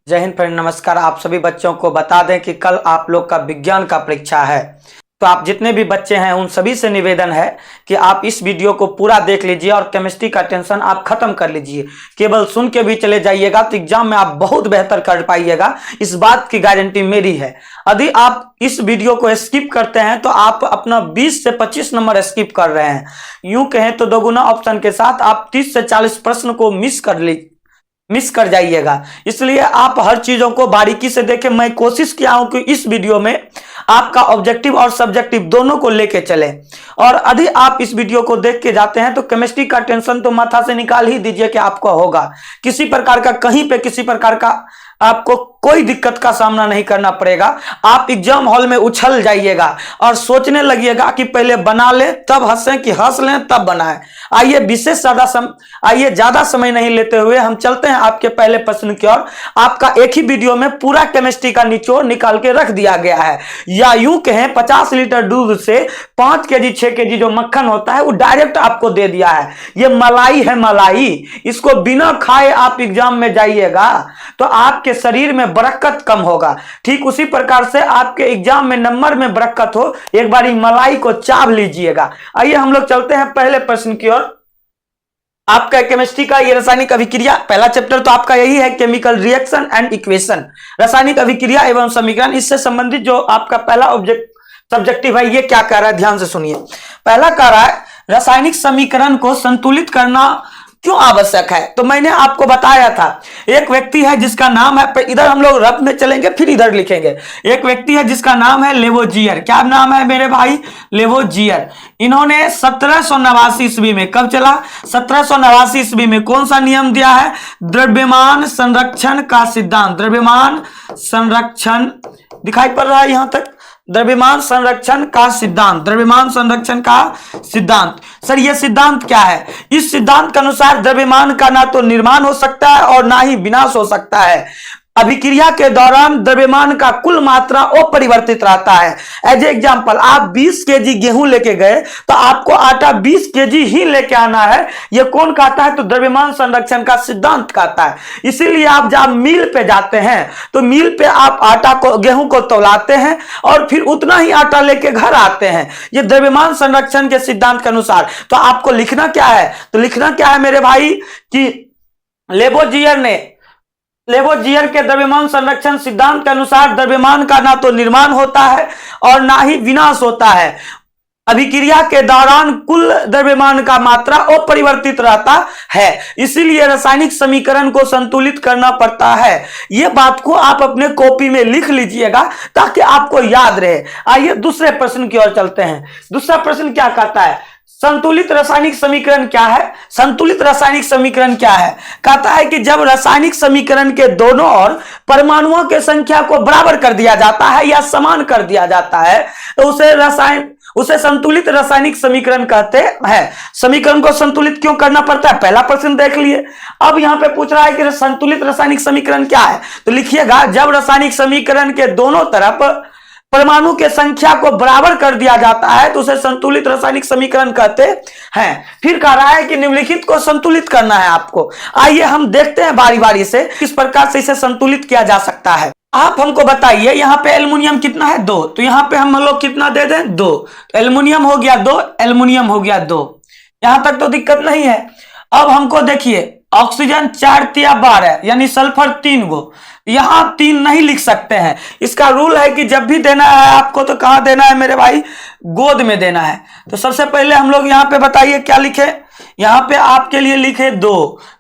जय हिंद फ्रेंड, नमस्कार। आप सभी बच्चों को बता दें कि कल आप लोग का विज्ञान का परीक्षा है। तो आप जितने भी बच्चे हैं उन सभी से निवेदन है कि आप इस वीडियो को पूरा देख लीजिए और केमिस्ट्री का टेंशन आप खत्म कर लीजिए। केवल सुन के भी चले जाइएगा तो एग्जाम में आप बहुत बेहतर कर पाइएगा, इस बात की गारंटी मेरी है। यदि आप इस वीडियो को स्किप करते हैं तो आप अपना 20 से 25 नंबर स्किप कर रहे हैं। यूं कहें तो दोगुना ऑप्शन के साथ आप 30 से 40 प्रश्न को मिस कर जाइएगा। इसलिए आप हर चीजों को बारीकी से देखें। मैं कोशिश किया हूं कि इस वीडियो में आपका ऑब्जेक्टिव और सब्जेक्टिव दोनों को लेके चले। और यदि आप इस वीडियो को देख के जाते हैं तो केमिस्ट्री का टेंशन तो माथा से निकाल ही दीजिए कि आपको होगा। किसी प्रकार का कहीं पे किसी प्रकार का आपको कोई दिक्कत का सामना नहीं करना पड़ेगा। आप एग्जाम हॉल में उछल जाइएगा और सोचने लगिएगा कि पहले बना ले तब हंसें कि हंस लें तब बनाएं। आइए ज्यादा समय नहीं लेते हुए हम चलते हैं आपके पहले प्रश्न की ओर। आपका एक ही वीडियो में पूरा केमिस्ट्री का निचोड़ निकाल के रख दिया गया है, या यूं कहें 50 लीटर दूध से 5 केजी 6 केजी जो मक्खन होता है वो डायरेक्ट आपको दे दिया है। ये मलाई है, मलाई। इसको बिना खाए आप एग्जाम में जाइएगा तो आपके शरीर में बरकत कम होगा। ठीक उसी प्रकार से आपके एग्जाम में नंबर में बरकत हो, एक बार मलाई को चाव लीजिएगा। आइए हम लोग चलते हैं पहले प्रश्न की ओर। आपका केमिस्ट्री का ये रासायनिक अभिक्रिया पहला चैप्टर तो आपका यही है, केमिकल रिएक्शन एंड इक्वेशन, रासायनिक अभिक्रिया एवं समीकरण। इससे संबंधित जो आपका पहला सब्जेक्टिव है ये क्या कह रहा है, ध्यान से सुनिए। पहला कह रहा है रासायनिक समीकरण को संतुलित करना क्यों आवश्यक है। तो मैंने आपको बताया था, एक व्यक्ति है जिसका नाम है, इधर हम लोग रफ में चलेंगे फिर इधर लिखेंगे। एक व्यक्ति है जिसका नाम है लेवोजियर। क्या नाम है मेरे भाई? लेवोजियर। इन्होंने 1789 ईस्वी में, कब चला? 1789 ईस्वी में कौन सा नियम दिया है? द्रव्यमान संरक्षण का सिद्धांत। द्रव्यमान संरक्षण दिखाई पड़ रहा है यहां तक? द्रव्यमान संरक्षण का सिद्धांत। द्रव्यमान संरक्षण का सिद्धांत। सर ये सिद्धांत क्या है? इस सिद्धांत के अनुसार द्रव्यमान का ना तो निर्माण हो सकता है और ना ही विनाश हो सकता है। अभिक्रिया के दौरान द्रव्यमान का कुल मात्रा अपरिवर्तित रहता है। एज एग्जांपल, आप 20 केजी गेहूं लेके गए तो आपको आटा 20 केजी ही लेके आना है। यह कौन कहता है? तो द्रव्यमान संरक्षण का सिद्धांत कहता है। इसीलिए आप जब मिल पे जाते हैं तो मिल पे आप आटा को, गेहूं को तौलाते हैं और फिर उतना ही आटा लेके घर आते हैं। यह द्रव्यमान संरक्षण के सिद्धांत के अनुसार। तो आपको लिखना क्या है? तो लिखना क्या है मेरे भाई कि लेवोजियर के द्रव्यमान संरक्षण सिद्धांत के अनुसार द्रव्यमान का ना तो निर्माण होता है और ना ही विनाश होता है। अभिक्रिया के दौरान कुल द्रव्यमान का मात्रा अपरिवर्तित रहता है। इसीलिए रासायनिक समीकरण को संतुलित करना पड़ता है। यह बात को आप अपने कॉपी में लिख लीजिएगा ताकि आपको याद रहे। आइए दूसरे प्रश्न की ओर चलते हैं। दूसरा प्रश्न क्या कहता है? संतुलित रासायनिक समीकरण क्या है? संतुलित रासायनिक समीकरण क्या है? कहता है कि जब रासायनिक समीकरण के दोनों ओर परमाणुओं की संख्या को बराबर कर दिया जाता है या समान कर दिया जाता है तो उसे संतुलित रासायनिक समीकरण कहते हैं। समीकरण को संतुलित क्यों करना पड़ता है? पहला प्रश्न देख लिए। अब यहां पे पूछ रहा है कि संतुलित रासायनिक समीकरण क्या है। तो लिखिएगा, जब रासायनिक समीकरण के दोनों तरफ परमाणु के संख्या को बराबर कर दिया जाता है तो उसे संतुलित रासायनिक समीकरण कहते हैं। फिर कह रहा है कि निम्नलिखित को संतुलित करना है आपको। आइए हम देखते हैं बारी बारी से किस प्रकार से इसे संतुलित किया जा सकता है। आप हमको बताइए, यहाँ पे एल्युमिनियम कितना है? 2। तो यहाँ पे हम लोग कितना दे दें? 2। तो एल्युमिनियम हो गया 2, एल्युमिनियम हो गया 2। यहां तक तो दिक्कत नहीं है। अब हमको देखिए, ऑक्सीजन 4 तिया 12 यानी सल्फर 3 गो। यहां 3 नहीं लिख सकते हैं। इसका रूल है कि जब भी देना है आपको तो कहां देना है मेरे भाई? गोद में देना है। तो सबसे पहले हम लोग यहां पे बताइए क्या लिखे? यहां पे आपके लिए लिखे 2।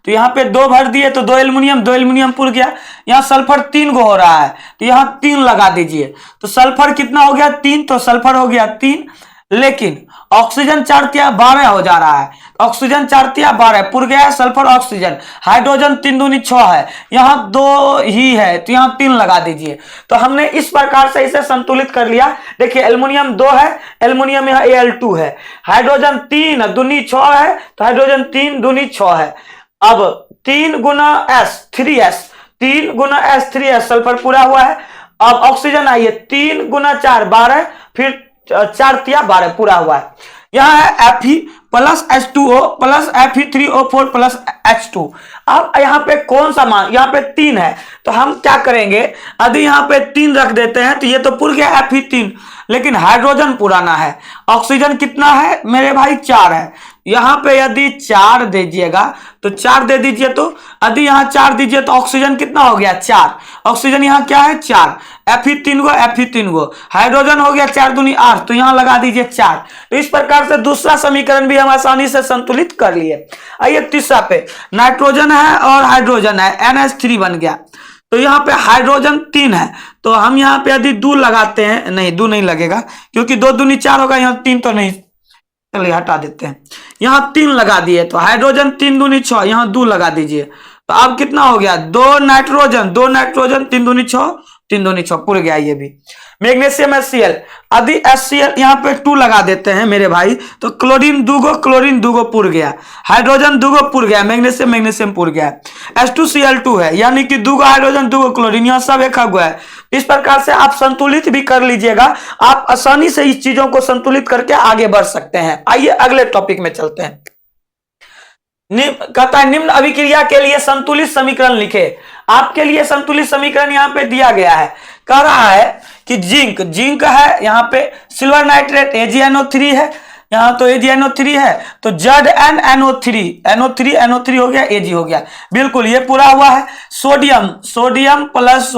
तो यहां पे 2 भर दिए तो 2 एल्युमिनियम पुर गया। यहां सल्फर 3 गो हो रहा है तो यहां 3 लगा दीजिए। तो सल्फर कितना हो गया? 3। तो सल्फर हो गया 3। लेकिन ऑक्सीजन 4 तिया 12 हो जा रहा है। ऑक्सीजन 4 तिया 12 पुर गया है सल्फर ऑक्सीजन। हाइड्रोजन 3 दूनी 6 है, यहां 2 ही है तो यहां 3 लगा दीजिए। तो हमने इस प्रकार से इसे संतुलित कर लिया। देखिए एल्युमिनियम 2 है, एल्युमिनियम यहाँ Al2 है। हाइड्रोजन 3 दूनी 6 है तो हाइड्रोजन 3 दूनी 6 है। अब 3 गुना S 3S, 3 गुना S 3S सल्फर पूरा हुआ है। अब ऑक्सीजन आइए, 3 गुना 4 12, फिर 4 तिया 12 पूरा हुआ है। यहाँ है Fe plus H2O plus Fe3O4 plus H2। अब यहाँ पे कौन सा मान, यहाँ पे 3 है तो हम क्या करेंगे, यदि यहाँ पे 3 रख देते हैं तो ये तो पूरा गया Fe3, लेकिन हाइड्रोजन पुराना है। ऑक्सीजन कितना है मेरे भाई, 4 है। यहाँ पे यदि 4 दीजिएगा तो 4 दे दीजिए, तो यदि यहाँ 4 दीजिए तो ऑक्सीजन कितना हो गया, 4। ऑक्सीजन यहाँ क्या है, 4। Fe3 गो, Fe3 गो, हाइड्रोजन हो गया 4 दूनी 8, तो यहाँ लगा दीजिए 4। तो इस प्रकार से दूसरा समीकरण भी हम आसानी से संतुलित कर लिए। आइए तीसरा पे, नाइट्रोजन है और हाइड्रोजन है, NH3 बन गया। तो यहाँ पे हाइड्रोजन 3 है, तो हम यहाँ पे यदि 2 लगाते हैं, नहीं 2 नहीं लगेगा क्योंकि 2 दूनी 4 होगा, यहाँ 3 तो नहीं, चलिए हटा देते हैं। यहाँ 3 लगा दिए तो हाइड्रोजन 3 दूनी 6, यहाँ 2 लगा दीजिए तो अब कितना हो गया, 2 नाइट्रोजन 3 दूनी 6, 3 दूनी 6 पुर गया ये भी। मैग्नीशियम HCl, यदि HCl यहाँ पे 2 लगा देते हैं मेरे भाई तो क्लोरीन 2 गो पुर गया, हाइड्रोजन 2 गो पुर गया, मैग्नीशियम पुर गया। H2Cl2 है, यानी कि 2 गो हाइड्रोजन 2 गो क्लोरीन, यहाँ सब एक हुआ है। इस प्रकार से आप संतुलित भी कर लीजिएगा, आप आसानी से इस चीजों को संतुलित करके आगे बढ़ सकते हैं। आइए अगले टॉपिक में चलते हैं। कहता है निम्न अभिक्रिया के लिए संतुलित समीकरण लिखे। आपके लिए संतुलित समीकरण यहाँ पे दिया गया है, कह रहा है कि जिंक है, यहाँ पे सिल्वर नाइट्रेट AgNO3 है, यहाँ तो AgNO3 है तो ZnNO3 हो गया, Ag हो गया, बिल्कुल ये पूरा हुआ है। सोडियम प्लस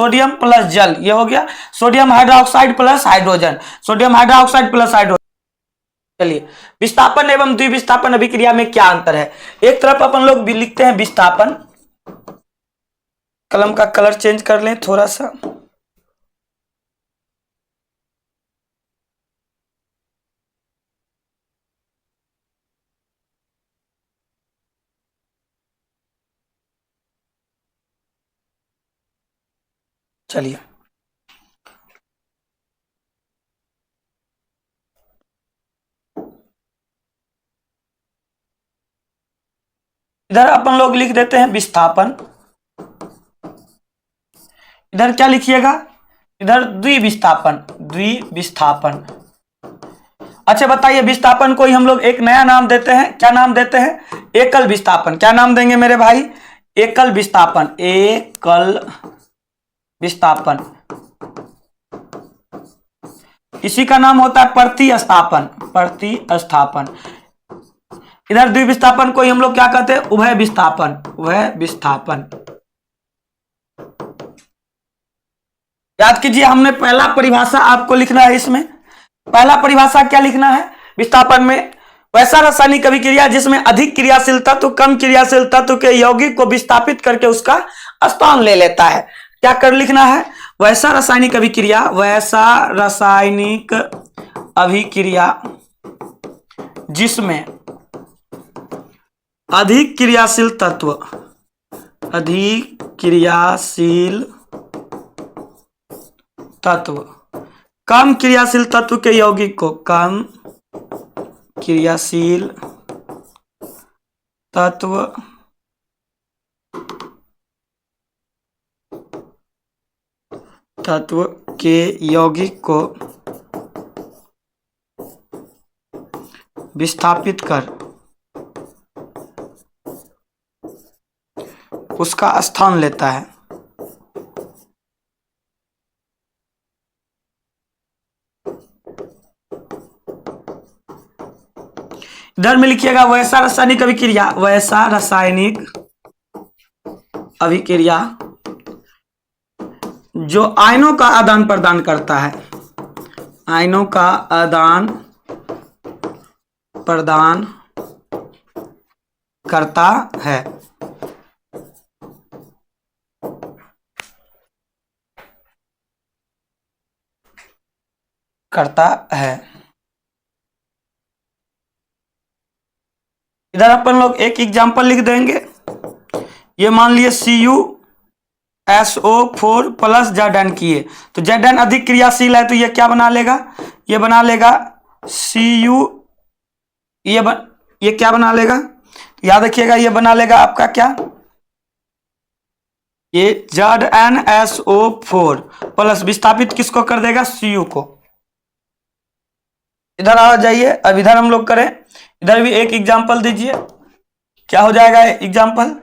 जल, ये हो गया सोडियम हाइड्रोक्साइड प्लस हाइड्रोजन, चलिए विस्थापन एवं द्विविस्थापन अभिक्रिया में क्या अंतर है। एक तरफ अपन लोग भी लिखते हैं विस्थापन, कलम का कलर चेंज कर लें थोड़ा सा, चलिए इधर अपन लोग लिख देते हैं विस्थापन, इधर क्या लिखिएगा, इधर द्विविस्थापन। अच्छा बताइए, विस्थापन को ही हम लोग एक नया नाम देते हैं, क्या नाम देते हैं, एकल विस्थापन। क्या नाम देंगे मेरे भाई, एकल विस्थापन। इसी का नाम होता है प्रतिस्थापन। इधर द्विविस्थापन को ही हम लोग क्या कहते हैं, उभय विस्थापन। याद कीजिए, हमने पहला परिभाषा आपको लिखना है, इसमें पहला परिभाषा क्या लिखना है विस्थापन में, वैसा रासायनिक अभिक्रिया जिसमें अधिक क्रियाशील तत्व कम क्रियाशील तत्व के यौगिक को विस्थापित करके उसका स्थान ले लेता है। क्या कर लिखना है, वैसा रासायनिक अभिक्रिया जिसमें अधिक क्रियाशील तत्व कम क्रियाशील तत्व के यौगिक को तत्व के यौगिक को विस्थापित कर उसका स्थान लेता है। इधर में लिखिएगा वैसा रासायनिक अभिक्रिया जो आयनों का आदान प्रदान करता है, करता है। इधर अपन लोग एक एग्जांपल लिख देंगे, ये मान लिए CuSO4 प्लस Zn किए, तो Zn अधिक क्रियाशील है तो ये क्या बना लेगा, ये बना लेगा Cu, ये क्या बना लेगा, याद रखिएगा ये बना लेगा आपका क्या, ये ZnSO4 प्लस विस्थापित किसको कर देगा, Cu को। इधर आ जाइए, अब इधर हम लोग करें, इधर भी एक एग्जाम्पल दीजिए, क्या हो जाएगा एग्जाम्पल?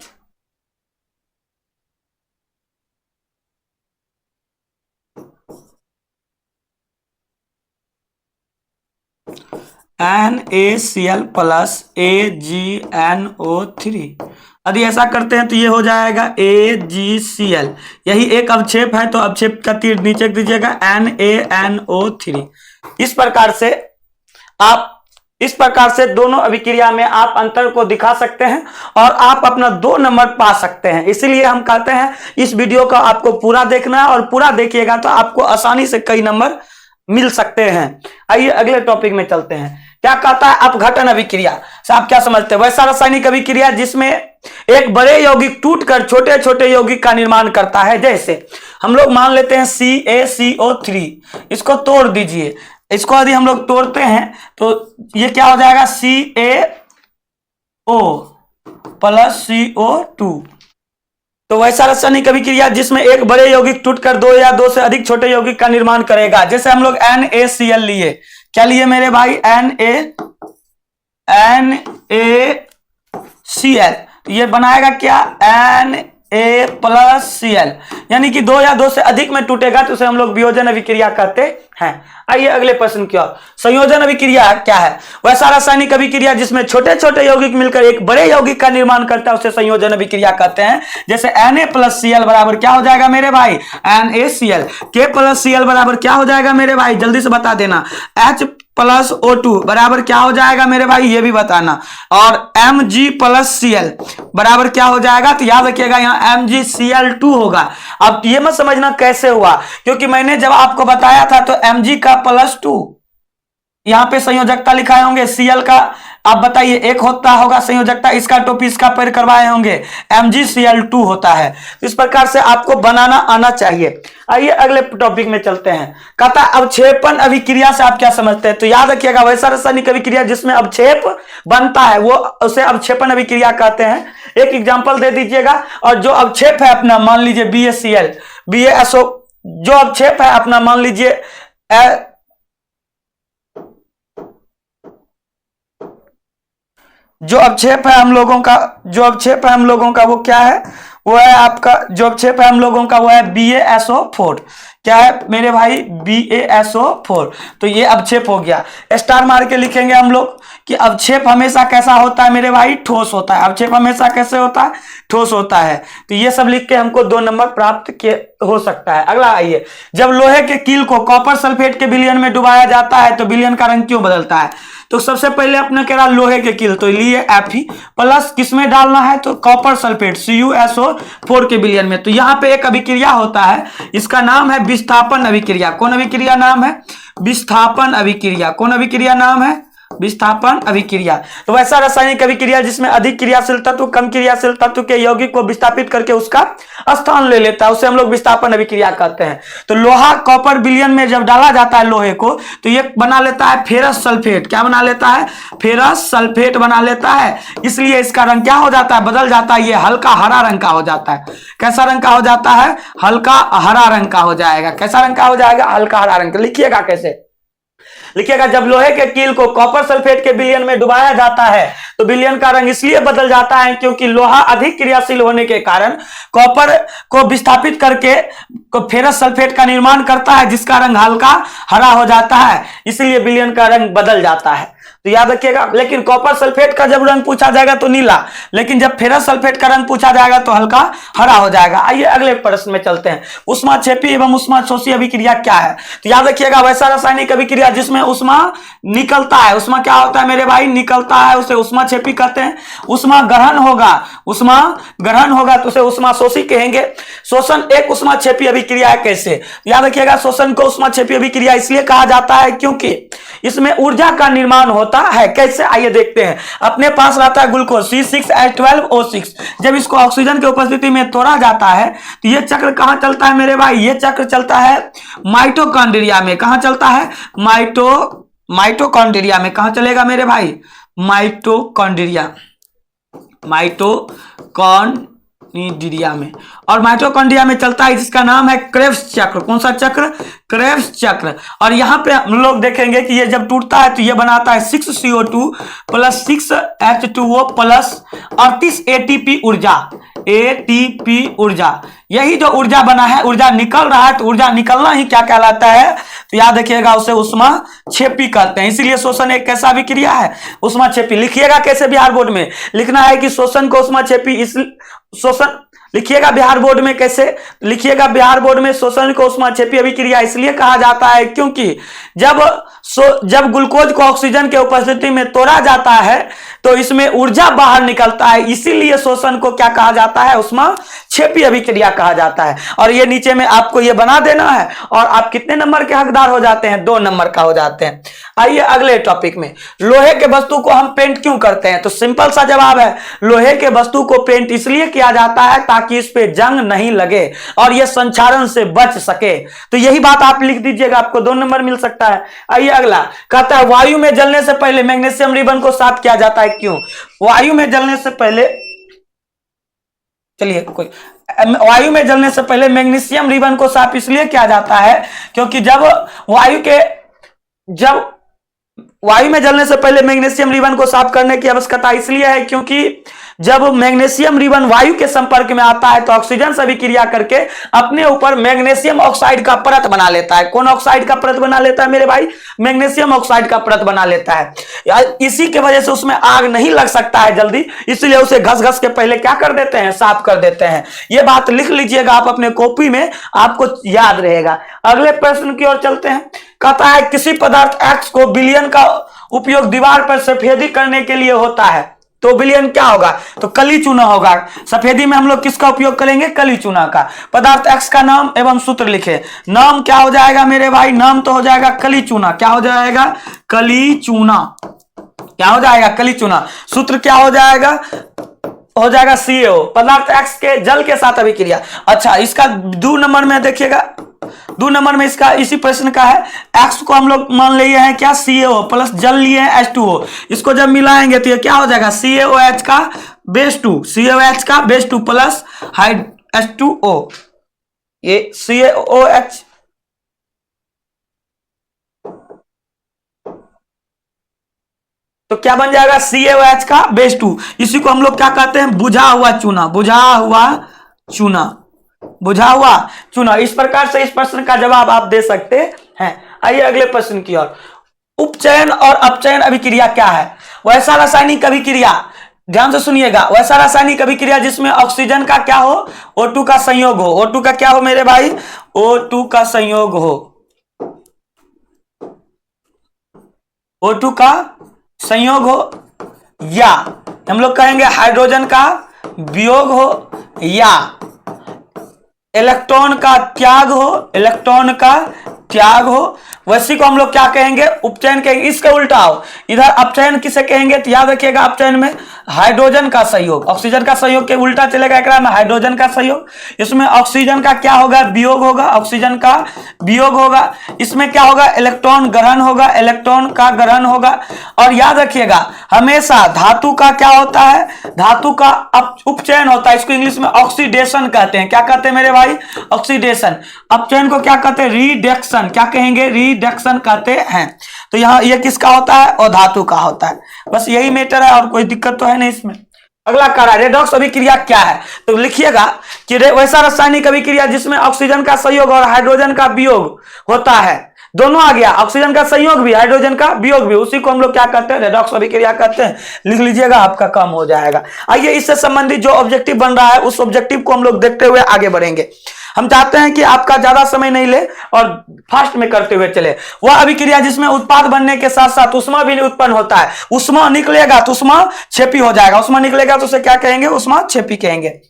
NaCl plus AgNO3। यदि ऐसा करते हैं तो ये हो जाएगा AgCl, यही एक अवक्षेप है तो अवक्षेप का तीर नीचे दीजिएगा NaNO3। इस प्रकार से दोनों अभिक्रिया में आप अंतर को दिखा सकते हैं और आप अपना 2 नंबर पा सकते हैं। इसीलिए हम कहते हैं इस वीडियो का आपको पूरा देखना है और पूरा देखिएगा तो आपको आसानी से कई नंबर मिल सकते हैं। आइए अगले टॉपिक में चलते हैं। क्या कहता है अपघटन अभिक्रिया से आप क्या समझते हैं? वैसा रासायनिक अभिक्रिया जिसमें एक बड़े यौगिक टूटकर छोटे छोटे यौगिक का निर्माण करता है। जैसे हम लोग मान लेते हैं CaCO3, इसको तोड़ दीजिए, इसको यदि हम लोग तोड़ते हैं तो ये क्या हो जाएगा CaO प्लस CO2। तो वैसा रासायनिक अभिक्रिया जिसमें एक बड़े यौगिक टूटकर 2 या 2 से अधिक छोटे यौगिक का निर्माण करेगा। जैसे हम लोग NaCl लिए, क्या लिए मेरे भाई? NaCl, तो ये बनाएगा क्या Na प्लस Cl, यानी कि 2 या 2 से अधिक में टूटेगा तो उसे हम लोग वियोजन अभिक्रिया कहते हैं। आइए अगले प्रश्न की ओर। संयोजन अभिक्रिया क्या है? वैसा रासायनिक अभिक्रिया जिसमें छोटे छोटे यौगिक मिलकर एक बड़े यौगिक का निर्माण करता है उसे संयोजन अभिक्रिया कहते हैं। जैसे Na प्लस Cl बराबर क्या हो जाएगा मेरे भाई? NaCl। K प्लस Cl बराबर क्या हो जाएगा मेरे भाई? जल्दी से बता देना। H प्लस O2 बराबर क्या हो जाएगा मेरे भाई? ये भी बताना। और Mg प्लस Cl बराबर क्या हो जाएगा? तो याद रखिएगा यहाँ MgCl2 होगा। अब ये मत समझना कैसे हुआ, क्योंकि मैंने जब आपको बताया था तो Mg का प्लस 2 यहाँ पे संयोजकता लिखाए होंगे, Cl का आप बताइए एक होता होगा संयोजकता, इसका टोपी इसका पैर करवाए होंगे, MgCl2 होता है। इस प्रकार से आपको बनाना आना चाहिए। आइए अगले टॉपिक में चलते हैं। कहता है अवक्षेपण अभिक्रिया से आप क्या समझते हैं? तो याद रखिएगा वैसा रासायनिक अभिक्रिया जिसमें अवक्षेप बनता है वो उसे अवक्षेपण अभिक्रिया कहते हैं। एक एग्जांपल दे दीजिएगा। और जो अवक्षेप है अपना मान लीजिए BaCl, BaSO, जो अवक्षेप है अपना मान लीजिए जो अवक्षेप है हम लोगों का वो क्या है? वो है आपका जो अवक्षेप है हम लोगों का वो है BaSO4। क्या है मेरे भाई? BaSO4। तो ये अवक्षेप हो गया। स्टार मार के लिखेंगे हम लोग कि अवक्षेप हमेशा कैसा होता है मेरे भाई? ठोस होता है। अवक्षेप हमेशा कैसे होता है? ठोस होता है। तो ये सब लिख के हमको 2 नंबर प्राप्त हो सकता है। अगला आइए, जब लोहे के कील को कॉपर सल्फेट के विलयन में डुबाया जाता है तो विलयन का रंग क्यों बदलता है? तो सबसे पहले अपने कह रहा लोहे के कील, तो लिए Fe प्लस किसमें डालना है? तो कॉपर सल्फेट CuSO4 के विलयन में। तो यहाँ पे एक अभिक्रिया होता है, इसका नाम है विस्थापन अभिक्रिया। कौन अभिक्रिया नाम है? विस्थापन अभिक्रिया। कौन अभिक्रिया नाम है? विस्थापन अभिक्रिया। तो वैसा रासायनिक अभिक्रिया जिसमें अधिक क्रियाशील तत्व कम क्रियाशील तत्व के यौगिक को विस्थापित करके उसका स्थान ले लेता है उसे हम लोग विस्थापन अभिक्रिया कहते हैं। तो लोहा कॉपर विलयन में जब डाला जाता है लोहे को तो ये बना लेता है फेरस सल्फेट। क्या बना लेता है? फेरस सल्फेट बना लेता है। इसलिए इसका रंग क्या हो जाता है? बदल जाता है। ये हल्का हरा रंग का हो जाता है। कैसा रंग का हो जाता है? हल्का हरा रंग का हो जाएगा। कैसा रंग का हो जाएगा? हल्का हरा रंग। लिखिएगा कैसे? लिखिएगा जब लोहे के कील को कॉपर सल्फेट के विलयन में डुबाया जाता है तो विलयन का रंग इसलिए बदल जाता है क्योंकि लोहा अधिक क्रियाशील होने के कारण कॉपर को विस्थापित करके फेरस सल्फेट का निर्माण करता है जिसका रंग हल्का हरा हो जाता है, इसलिए विलयन का रंग बदल जाता है। तो याद रखिएगा। लेकिन कॉपर सल्फेट का जब रंग पूछा जाएगा तो नीला, लेकिन जब फेरस सल्फेट का रंग पूछा जाएगा तो हल्का हरा हो जाएगा। आइए अगले प्रश्न में चलते हैं। उष्माक्षेपी एवं उष्माशोषी अभिक्रिया क्या है? तो याद रखिएगा वैसा रासायनिक अभिक्रिया जिसमें उष्मा निकलता है। उष्मा क्या होता है मेरे भाई? निकलता है, उसे उष्माक्षेपी कहते हैं। उष्मा ग्रहण होगा तो उसे उष्माशोषी कहेंगे। शोषण एक उष्माक्षेपी अभिक्रिया है। कैसे? याद रखिएगा शोषण को उष्माक्षेपी अभिक्रिया इसलिए कहा जाता है क्योंकि इसमें ऊर्जा का निर्माण होता है। कैसे? आइए देखते हैं। अपने पास रहता है ग्लूकोज C6H12O6। जब इसको ऑक्सीजन की उपस्थिति में तोड़ा जाता है तो यह चक्र कहां चलता है मेरे भाई? यह चक्र चलता है माइटोकॉन्ड्रिया में। कहां चलता है? माइटोकॉन्ड्रिया में। कहां चलेगा मेरे भाई? माइटोकॉन्ड्रिया माइटोकॉन्ड्रिया में, और माइटोकॉन्ड्रिया में चलता है जिसका नाम है क्रेब्स चक्र। कौन सा चक्र? क्रेब्स चक्र। और यहाँ पे हम लोग देखेंगे कि ये जब टूटता है तो ये बनाता है 6CO2 plus 6H2O plus 38 ATP ऊर्जा, ATP ऊर्जा। यही जो ऊर्जा बना है, ऊर्जा निकल रहा है, तो ऊर्जा निकलना ही क्या कहलाता है? तो याद रखिएगा, उसे ऊष्माक्षेपी कहते हैं। इसीलिए शोषण एक कैसा अभिक्रिया है? ऊष्माक्षेपी। लिखिएगा कैसे बिहार बोर्ड में? लिखना है कि शोषण को ऊष्माक्षेपी, इस शोषण लिखिएगा बिहार बोर्ड में कैसे लिखिएगा? बिहार बोर्ड में शोषण को ऊष्माक्षेपी अभिक्रिया इसलिए कहा जाता है क्योंकि जब ग्लूकोज को ऑक्सीजन के उपस्थिति में तोड़ा जाता है तो इसमें ऊर्जा बाहर निकलता है, इसीलिए शोषण को क्या कहा जाता है? ऊष्माक्षेपी अभिक्रिया कहा जाता है। और ये नीचे में आपको ये बना देना है और आप कितने नंबर के हकदार हो जाते हैं? 2 नंबर का हो जाते हैं। आइए अगले टॉपिक में, लोहे के वस्तु को हम पेंट क्यों करते हैं? तो सिंपल सा जवाब है, लोहे के वस्तु को पेंट इसलिए किया जाता है ताकि इस पे जंग नहीं लगे और ये संक्षारण से बच सके। तो यही बात आप लिख दीजिएगा, आपको 2 नंबर मिल सकता है। आइए अगला, कहता है वायु में जलने से पहले मैग्नीशियम रिबन को साफ किया जाता है, क्यों? वायु में जलने से पहले, चलिए कोई, वायु में जलने से पहले मैग्नीशियम रिबन को साफ इसलिए किया जाता है क्योंकि जब वायु में जलने से पहले मैग्नीशियम रिबन को साफ करने की आवश्यकता इसलिए है क्योंकि जब मैग्नीशियम रिबन वायु के संपर्क में आता है तो ऑक्सीजन से अभिक्रिया करके अपने ऊपर मैग्नीशियम ऑक्साइड का परत बना लेता है। कौन ऑक्साइड का परत बना लेता है मेरे भाई? मैग्नीशियम ऑक्साइड का परत बना लेता है। इसी के वजह से उसमें आग नहीं लग सकता है जल्दी, इसलिए उसे घस घस के पहले क्या कर देते हैं? साफ कर देते हैं। यह बात लिख लीजिएगा आप अपने कॉपी में, आपको याद रहेगा। अगले प्रश्न की ओर चलते हैं। कहता है किसी पदार्थ X को विलयन का उपयोग दीवार पर सफेदी करने के लिए होता है, तो विलयन क्या होगा? तो कली चूना होगा। सफेदी में हम लोग किसका उपयोग करेंगे? कली चूना का। पदार्थ X का नाम एवं सूत्र लिखे। नाम क्या हो जाएगा मेरे भाई? नाम तो हो जाएगा कली चूना। क्या हो जाएगा? कली चूना। क्या हो जाएगा? कली चूना। सूत्र क्या हो जाएगा? हो जाएगा CaO। पदार्थ X के जल के साथ अभिक्रिया। अच्छा, इसका 2 नंबर में देखिएगा, 2 नंबर में इसका इसी प्रश्न का है। X को हम लोग मान लिए हैं क्या? CaO प्लस जल लिए हैं H2O। इसको जब मिलाएंगे तो ये क्या हो जाएगा? CaOH का बेस 2, CaOH का बेस 2 प्लस H2O। ये CaOH तो क्या बन जाएगा? CaOH का बेस 2। इसी को हम लोग क्या कहते हैं? बुझा हुआ चूना। बुझा हुआ चूना। बुझा हुआ चूना। इस प्रकार से इस प्रश्न का जवाब आप दे सकते हैं। आइए अगले प्रश्न की ओर। उपचयन और अपचयन अभिक्रिया क्या है? वैसा रासायनिक अभिक्रिया, ध्यान से सुनिएगा, वैसा रासायनिक अभिक्रिया जिसमें ऑक्सीजन का क्या हो? O2 का संयोग हो। O2 का क्या हो मेरे भाई? O2 का संयोग हो। O2 का संयोग हो, या हम लोग कहेंगे हाइड्रोजन का वियोग हो, या इलेक्ट्रॉन का त्याग हो। इलेक्ट्रॉन का त्याग हो, वैसी को हम लोग क्या कहेंगे? उपचयन कहेंगे। इसका उल्टा हो, इधर अपचयन किसे कहेंगे? तो याद रखिएगा, अपचयन में हाइड्रोजन का सहयोग, ऑक्सीजन का सहयोग के उल्टा चलेगा, एकरा में हाइड्रोजन का सहयोग। इसमें ऑक्सीजन का क्या होगा? वियोग होगा। ऑक्सीजन का वियोग होगा। इसमें क्या होगा? इलेक्ट्रॉन ग्रहण होगा। इलेक्ट्रॉन का ग्रहण होगा। और याद रखिएगा, हमेशा धातु का क्या होता है? धातु का उपचयन होता है। इसको इंग्लिश में ऑक्सीडेशन कहते हैं। क्या कहते हैं मेरे भाई? ऑक्सीडेशन। अपचयन को क्या कहते हैं? रिडक्शन। क्या कहेंगे? रिडक्शन कहते हैं। तो यहाँ ये किसका होता है? और धातु का होता है। बस यही मैटर है और कोई दिक्कत तो है नहीं इसमें। अगला कार्य रेडॉक्स अभिक्रिया क्या है? तो लिखिएगा कि वैसा रासायनिक अभिक्रिया जिसमें ऑक्सीजन का संयोग और हाइड्रोजन का वियोग होता है। दोनों आ गया, ऑक्सीजन का संयोग भी, हाइड्रोजन का वियोग भी, उसी को हम लोग क्या कहते हैं? रेडॉक्स अभिक्रिया कहते हैं। लिख लीजिएगा, आपका काम हो जाएगा। आइए इससे संबंधित जो ऑब्जेक्टिव बन रहा है उस ऑब्जेक्टिव को हम लोग देखते हुए आगे बढ़ेंगे। हम चाहते हैं कि आपका ज्यादा समय नहीं ले और फास्ट में करते हुए चले। वह अभिक्रिया जिसमें उत्पाद बनने के साथ साथ उष्मा भी उत्पन्न होता है। उष्मा निकलेगा तो ऊष्माक्षेपी हो जाएगा। उष्मा निकलेगा तो उसे क्या कहेंगे? ऊष्माक्षेपी कहेंगे।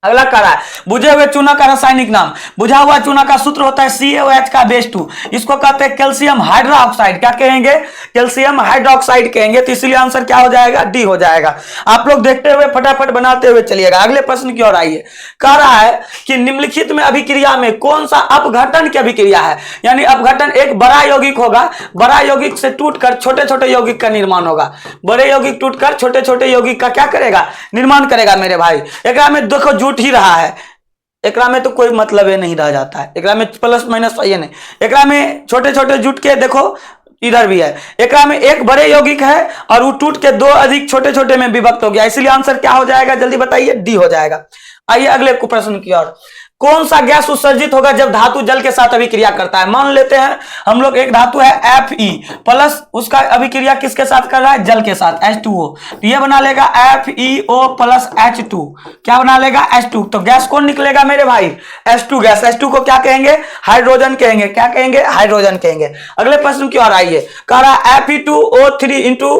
अगला कार्य है बुझे हुए चूना का रासायनिक नाम। बुझा हुआ चूना का सूत्र होता है CaOH का बेस 2। इसको कहते हैं कैल्शियम हाइड्रोक्साइड। क्या कहेंगे? कैल्शियम हाइड्रोक्साइड कहेंगे। तो इसलिए आंसर क्या हो जाएगा? डी हो जाएगा। आप लोग देखते हुए फटाफट बनाते हुए चलिएगा। अगले प्रश्न की ओर आइए। कह रहा है कि निम्नलिखित में अभिक्रिया में कौन सा अपघटन की अभिक्रिया है? यानी अपघटन एक बड़ा यौगिक होगा, बड़ा यौगिक से टूटकर छोटे छोटे यौगिक का निर्माण होगा। बड़े यौगिक टूटकर छोटे छोटे यौगिक का क्या करेगा? निर्माण करेगा मेरे भाई। एक में देखो टूट ही रहा है, एकरा में तो कोई मतलब ही नहीं रह जाता है, एकरा में प्लस माइनस ये नहीं, एकरा में छोटे छोटे जुट के देखो इधर भी है, एकरा में एक बड़े यौगिक है और वो टूट के दो अधिक छोटे छोटे में विभक्त हो गया, इसलिए आंसर क्या हो जाएगा जल्दी बताइए, डी हो जाएगा। आइए अगले प्रश्न की ओर, कौन सा गैस उत्सर्जित होगा जब धातु जल के साथ अभिक्रिया करता है? मान लेते हैं हम लोग एक धातु है Fe प्लस उसका अभिक्रिया किसके साथ कर रहा है? जल के साथ H2O, तो ये बना लेगा FeO प्लस H2, क्या बना लेगा? H2, तो गैस कौन निकलेगा मेरे भाई? H2 गैस, H2 को क्या कहेंगे? हाइड्रोजन कहेंगे, क्या कहेंगे? हाइड्रोजन कहेंगे। अगले प्रश्न की ओर आइए, कह रहा है Fe2O3 into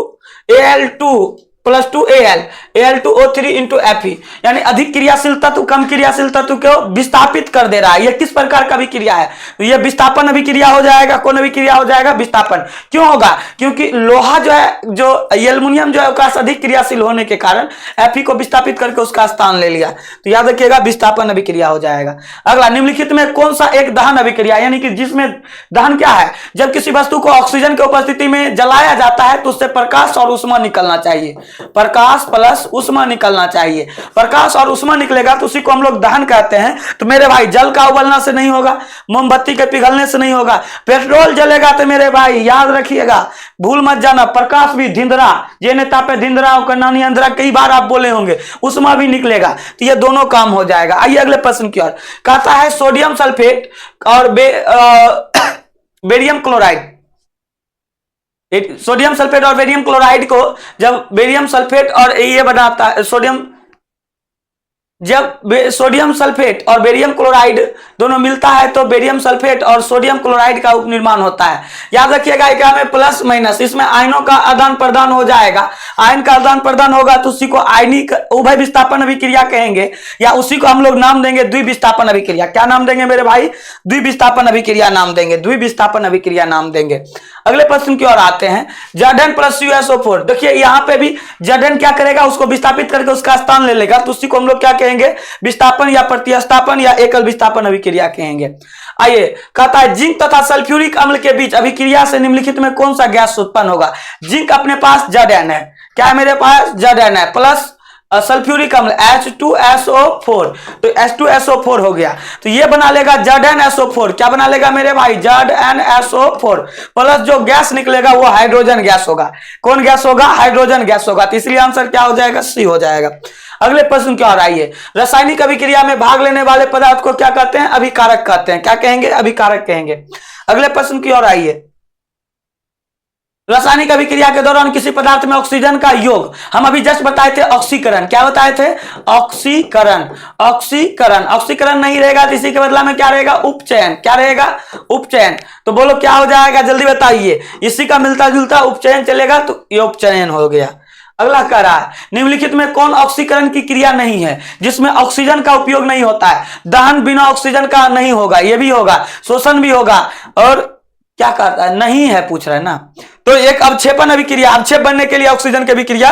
Al2 plus 2Al, Al2O3 into Fe, यानी अधिक क्रियाशील तत्व कम क्रियाशील तत्व को विस्थापित कर दे रहा है। यह किस प्रकार का अभिक्रिया है? तो यह विस्थापन अभिक्रिया हो जाएगा। कौन अभिक्रिया हो जाएगा? विस्थापन। क्यों होगा? क्योंकि लोहा जो है, जो एल्युमिनियम जो है उसका अधिक क्रियाशील होने के कारण Fe को विस्थापित करके उसका स्थान ले लिया, तो याद रखिएगा विस्थापन अभिक्रिया हो जाएगा। अगला, निम्नलिखित में कौन सा एक दहन अभिक्रिया, यानी कि जिसमें दहन क्या है? जब किसी वस्तु को ऑक्सीजन की उपस्थिति में जलाया जाता है तो उससे प्रकाश और ऊष्मा निकलना चाहिए, प्रकाश प्लस ऊष्मा निकलना चाहिए, प्रकाश और ऊष्मा निकलेगा तो उसी को हम लोग दहन कहते हैं। तो मेरे भाई जल का उबलना से नहीं होगा, मोमबत्ती के पिघलने से नहीं होगा, पेट्रोल जलेगा तो मेरे भाई याद रखिएगा, भूल मत जाना, प्रकाश भी धिंधरा, जे नेता पे धिंधरा नानी अंधरा, कई बार आप बोले होंगे, ऊष्मा भी निकलेगा, तो ये दोनों काम हो जाएगा। आइए अगले प्रश्न की ओर, कहता है सोडियम सल्फेट और बेरियम क्लोराइड, सोडियम सल्फेट और बेरियम क्लोराइड को जब बेरियम सल्फेट और ये बनाता है जब सोडियम सल्फेट और बेरियम क्लोराइड दोनों मिलता है तो बेरियम सल्फेट और सोडियम क्लोराइड का उपनिर्माण होता है। याद रखिएगा क्या में प्लस माइनस, इसमें आयनों का आदान प्रदान हो जाएगा, आयन का आदान प्रदान होगा तो उसी को आयनिक उभय विस्थापन अभिक्रिया कहेंगे, या उसी को हम लोग नाम देंगे द्विविस्थापन अभिक्रिया। क्या नाम देंगे मेरे भाई? द्विविस्थापन अभिक्रिया नाम देंगे, द्विविस्थापन अभिक्रिया नाम देंगे। अगले प्रश्न की ओर आते हैं, Zn प्लस USO4, देखिए यहाँ पे भी Zn क्या करेगा? उसको विस्थापित करके उसका स्थान ले लेगा, तो उसी को हम लोग क्या कहेंगे? विस्थापन या प्रतिस्थापन या एकल विस्थापन अभिक्रिया कहेंगे। आइए, कहता है जिंक तथा सल्फ्यूरिक अम्ल के बीच अभिक्रिया से निम्नलिखित में कौन सा गैस उत्पन्न होगा? जिंक अपने पास Zn है, क्या है मेरे पास? Zn है, प्लस सल्फ्यूरिक अम्ल H2SO4, तो H2SO4 हो गया, तो ये बना लेगा ZnSO4, क्या बना लेगा मेरे भाई? ZnSO4, प्लस जो गैस निकलेगा वो हाइड्रोजन गैस होगा। कौन गैस होगा? हाइड्रोजन गैस होगा, तो इसलिए आंसर क्या हो जाएगा? सी हो जाएगा। अगले प्रश्न की ओर आइए, रासायनिक अभिक्रिया में भाग लेने वाले पदार्थ को क्या कहते हैं? अभिकारक कहते हैं, क्या कहेंगे? अभिकारक कहेंगे। अगले प्रश्न की ओर आइए, रासायनिक अभिक्रिया के दौरान किसी पदार्थ में ऑक्सीजन का योग, हम अभी जस्ट बताए थे ऑक्सीकरण, क्या बताए थे? ऑक्सीकरण, ऑक्सीकरण, ऑक्सीकरण नहीं रहेगा तो इसी के बदला में क्या रहेगा? उपचयन, क्या रहेगा? उपचयन। तो बोलो क्या हो जाएगा जल्दी बताइए, इसी का मिलता जुलता उपचयन चलेगा तो ये उपचयन हो गया। अगला कह रहा है निम्नलिखित में कौन ऑक्सीकरण की क्रिया नहीं है जिसमें ऑक्सीजन का उपयोग नहीं होता है? दहन बिना ऑक्सीजन का नहीं होगा, ये भी होगा, शोषण भी होगा, और क्या कहता है? नहीं है पूछ रहा है ना, तो एक अवक्षेपण अभिक्रिया, अवक्षेप बनने के लिए ऑक्सीजन की अभिक्रिया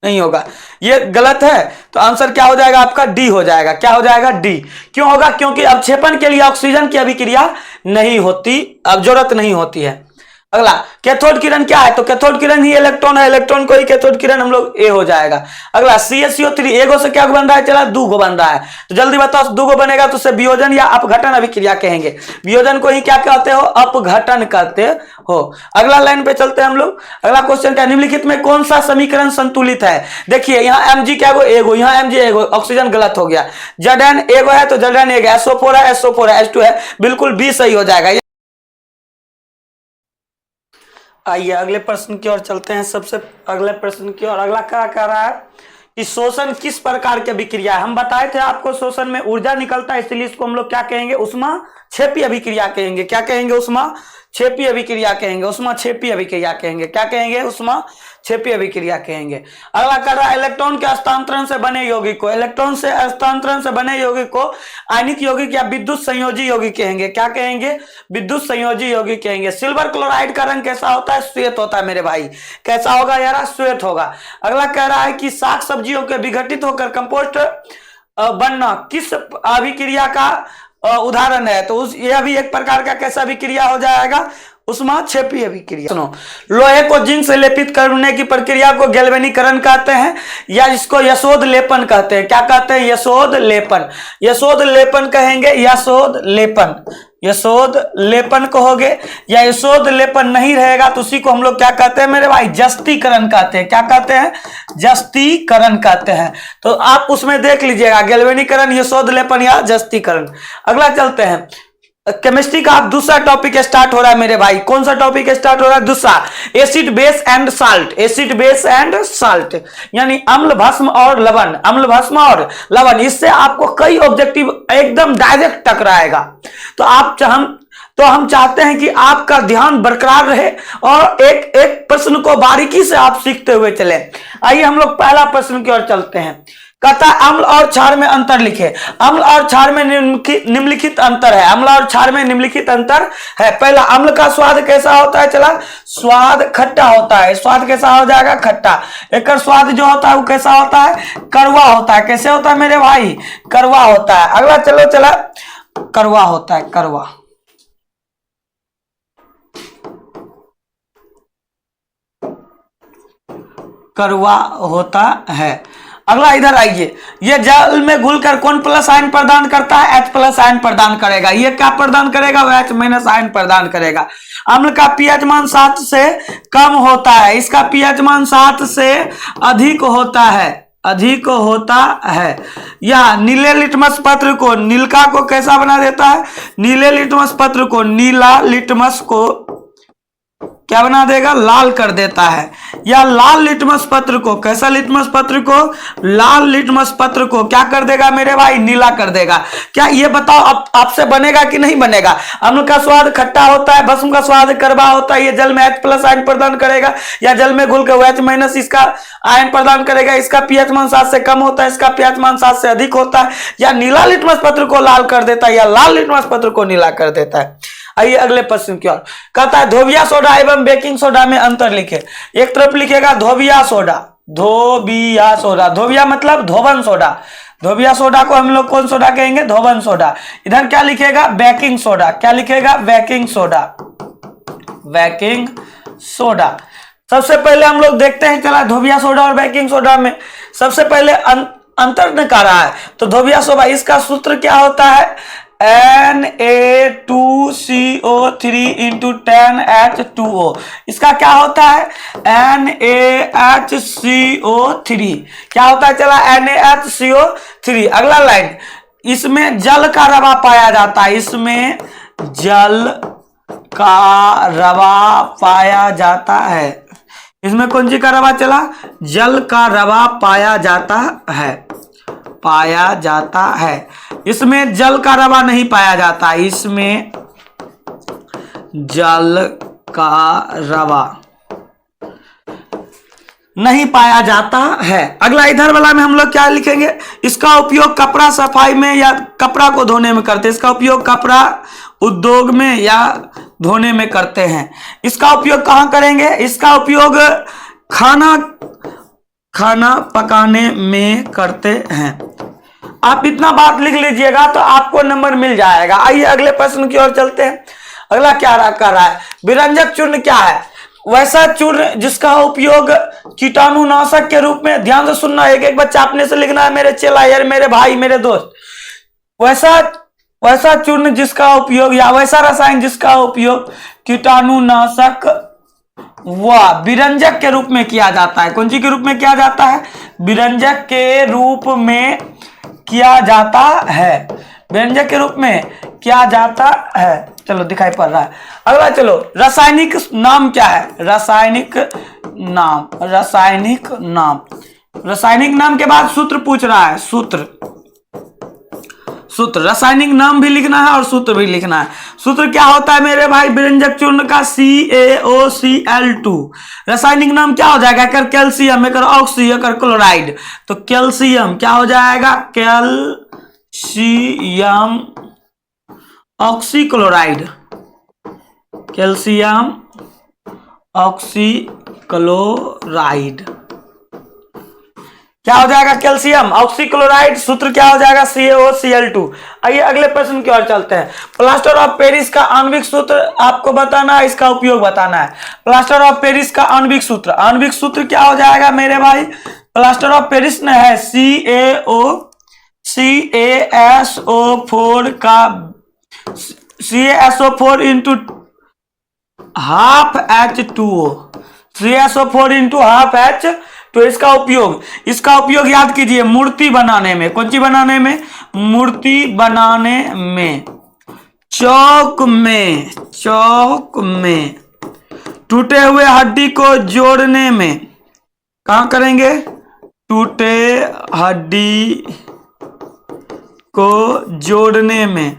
नहीं होगा, ये गलत है, तो आंसर क्या हो जाएगा आपका? डी हो जाएगा। क्या हो जाएगा? डी। क्यों होगा? क्योंकि अवक्षेपण के लिए ऑक्सीजन की अभिक्रिया नहीं होती, अब जरूरत नहीं होती है। अगला, कैथोड किरण क्या है? तो कैथोड किरण ही इलेक्ट्रॉन है, इलेक्ट्रॉन को ही कैथोड किरण हम लोग ए हो जाएगा। अगला, CaCO3 एगो से क्या बन रहा है? चला दूगो बन रहा है, तो जल्दी बताओ दूगो बनेगा तो उसे वियोजन या अपघटन अभिक्रिया कहेंगे, वियोजन को ही क्या कहते हो? अपघटन कहते हो। अगला लाइन पे चलते हैं हम लोग। अगला क्वेश्चन क्या, निम्नलिखित में कौन सा समीकरण संतुलित है? देखिए यहाँ Mg क्या एगो, यहाँ Mg एगो, ऑक्सीजन गलत हो गया, Zn एगो है तो Zn एगो, SO4 है, SO4 है, H2 है, बिल्कुल बी सही हो जाएगा। आइए अगले प्रश्न की ओर चलते हैं, सबसे अगले प्रश्न की ओर। अगला क्या कह रहा है कि शोषण किस प्रकार की अभिक्रिया है? हम बताए थे आपको शोषण में ऊर्जा निकलता है, इसलिए इसको हम लोग क्या कहेंगे? ऊष्माक्षेपी अभिक्रिया कहेंगे। क्या कहेंगे? ऊष्माक्षेपी अभिक्रिया कहेंगे, ऊष्माक्षेपी अभिक्रिया कहेंगे। क्या कहेंगे? ऊष्माक्षेपी अभिक्रिया कहेंगे। अगला कर रहा है इलेक्ट्रॉन के हस्तांतरण से बने यौगिक को, इलेक्ट्रॉन से हस्तांतरण से बने यौगिक को आयनिक यौगिक या विद्युत संयोजी यौगिक कहेंगे। क्या कहेंगे? विद्युत संयोजी यौगिक कहेंगे। सिल्वर क्लोराइड का रंग कैसा होता है? श्वेत होता है मेरे भाई। कैसा होगा यार? श्वेत होगा। अगला कह रहा है कि साग सब्जियों के विघटित होकर कंपोस्ट बनना किस अभिक्रिया का उदाहरण है? तो यह भी एक प्रकार का कैसा अभिक्रिया हो जाएगा? उष्माक्षेपी अभिक्रिया। सुनो, लोहे को जिंक से लेपित करने की प्रक्रिया को गैल्वेनीकरण कहते हैं या इसको यशोद लेपन कहते हैं। क्या कहते हैं? यशोद लेपन। यशोद लेपन कहेंगे, यशोद लेपन, यशोद लेपन कहोगे या यशोद लेपन नहीं रहेगा तो उसी को हम लोग क्या कहते हैं मेरे भाई? जस्तीकरण कहते हैं। क्या कहते हैं? जस्तीकरण कहते हैं। तो आप उसमें देख लीजिएगा, गैल्वेनीकरण, यशोद लेपन या जस्तीकरण। अगला चलते हैं, केमिस्ट्री का आप दूसरा टॉपिक स्टार्ट हो रहा है मेरे भाई। कौन सा टॉपिक स्टार्ट हो रहा है? दूसरा, acid base and salt. Acid base and salt यानी अम्ल भस्म और लवण, अम्ल भस्म और लवण। इससे आपको कई ऑब्जेक्टिव एकदम डायरेक्ट टकराएगा। तो हम चाहते हैं कि आपका ध्यान बरकरार रहे और एक एक प्रश्न को बारीकी से आप सीखते हुए चले। आइए हम लोग पहला प्रश्न की ओर चलते हैं। कहता है अम्ल और क्षार में अंतर लिखे। अम्ल और क्षार में निम्नलिखित अंतर है। अम्ल और क्षार में निम्नलिखित अंतर है। पहला, अम्ल का स्वाद कैसा होता है? चला, स्वाद खट्टा होता है। स्वाद कैसा हो जाएगा? खट्टा। एक स्वाद जो होता है वो कैसा होता है? कड़वा होता है। कैसे होता है मेरे भाई? कड़वा होता है। अगला चलो, चला, कड़वा होता है, कड़वा। कड़वा होता है। अगला इधर आइए, ये जल में घुलकर कौन प्लस आयन प्रदान करता है? H प्लस आयन प्रदान करेगा। ये क्या प्रदान करेगा? वो H माइनस आयन प्रदान करेगा। अम्ल का पीएच मान 7 से कम होता है, इसका पीएच मान 7 से अधिक होता है, अधिक होता है। यह नीले लिटमस पत्र को, नीलका को कैसा बना देता है? नीले लिटमस पत्र को, नीला लिटमस को क्या बना देगा? लाल कर देता है। या लाल लिटमस पत्र को, कैसा लिटमस पत्र को? लाल लिटमस पत्र को क्या कर देगा मेरे भाई? नीला कर देगा। क्या ये बताओ आपसे बनेगा कि नहीं बनेगा? अम्ल का स्वाद खट्टा होता है, भस्म का स्वाद कड़वा होता है। ये जल में H प्लस आयन प्रदान करेगा या जल में घुलकर H माइनस इसका आयन प्रदान करेगा। इसका पीएच मान 7 से कम होता है, इसका पीएच मान 7 से अधिक होता है। या नीला लिटमस पत्र को लाल कर देता है या लाल लिटमस पत्र को नीला कर देता है। आइए अगले प्रश्न की ओर। कहता है धोबिया सोडा एवं बेकिंग सोडा में अंतर लिखे। एक तरफ लिखेगा धोबिया सोडा, धोबिया सोडा, धोबिया मतलब धोबन सोडा। धोबिया सोडा को हम लोग कौन सोडा कहेंगे? धोबन सोडा। इधर क्या लिखेगा? Baking soda. क्या लिखेगा? Baking soda, baking soda. सबसे पहले हम लोग देखते हैं, चला, धोबिया सोडा और बेकिंग सोडा में सबसे पहले अंतर निकाला है। तो धोबिया सोडा, इसका सूत्र क्या होता है? Na2CO3 into 10H2O। इसका क्या होता है? NaHCO3 क्या होता है? चला, NaHCO3। अगला लाइन, इसमें जल का रवा पाया जाता है, इसमें जल का रवा पाया जाता है। इसमें कौन सी का रवा? चला, जल का रवा पाया जाता है, पाया जाता है। इसमें जल का रवा नहीं पाया जाता, इसमें जल का रवा नहीं पाया जाता है। अगला इधर वाला में हम लोग क्या लिखेंगे? इसका उपयोग कपड़ा सफाई में या कपड़ा को धोने में करते हैं। इसका उपयोग कपड़ा उद्योग में या धोने में करते हैं। इसका उपयोग कहाँ करेंगे? इसका उपयोग खाना पकाने में करते हैं। आप इतना बात लिख लीजिएगा तो आपको नंबर मिल जाएगा। आइए अगले प्रश्न की ओर चलते हैं। अगला क्या कर रहा है? विरंजक चूर्ण क्या है? वैसा चूर्ण जिसका उपयोग कीटाणुनाशक के रूप में, ध्यान से सुनना, एक एक बच्चा अपने से लिखना है मेरे चेला यार, मेरे भाई, मेरे दोस्त। वैसा चूर्ण जिसका उपयोग या वैसा रसायन जिसका उपयोग कीटाणुनाशक व विरंजक के रूप में किया जाता है। कौन सी के रूप में किया जाता है? विरंजक के रूप में किया जाता है, व्यंजक के रूप में किया जाता है। चलो दिखाई पड़ रहा है। अगला चलो, रासायनिक नाम क्या है? रासायनिक नाम, रासायनिक नाम। रासायनिक नाम के बाद सूत्र पूछ रहा है, सूत्र, सूत्र। रासायनिक नाम भी लिखना है और सूत्र भी लिखना है। सूत्र क्या होता है मेरे भाई? विरंजक चूर्ण का CaOCl2। रासायनिक नाम क्या हो जाएगा? कर कैल्शियम, एकर ऑक्सी, एकर क्लोराइड। तो कैल्शियम क्या हो जाएगा? Calcium oxy chloride, calcium oxy chloride. क्या हो जाएगा कैल्शियम। ऑक्सीक्लोराइड सूत्र क्या हो जाएगा CaOCl2। आइए अगले प्रश्न की ओर चलते हैं। प्लास्टर ऑफ पेरिस का आणविक सूत्र आपको बताना है, इसका उपयोग बताना है। प्लास्टर ऑफ पेरिस का आणविक सूत्र क्या हो जाएगा मेरे भाई। प्लास्टर ऑफ पेरिस ने है CaSO4 का CaSO4 into half H2O, CaSO4 into half H। तो इसका उपयोग याद कीजिए मूर्ति बनाने में। कौन सी बनाने में? मूर्ति बनाने में। चौक में टूटे हुए हड्डी को जोड़ने में। कहां करेंगे? टूटे हड्डी को जोड़ने में।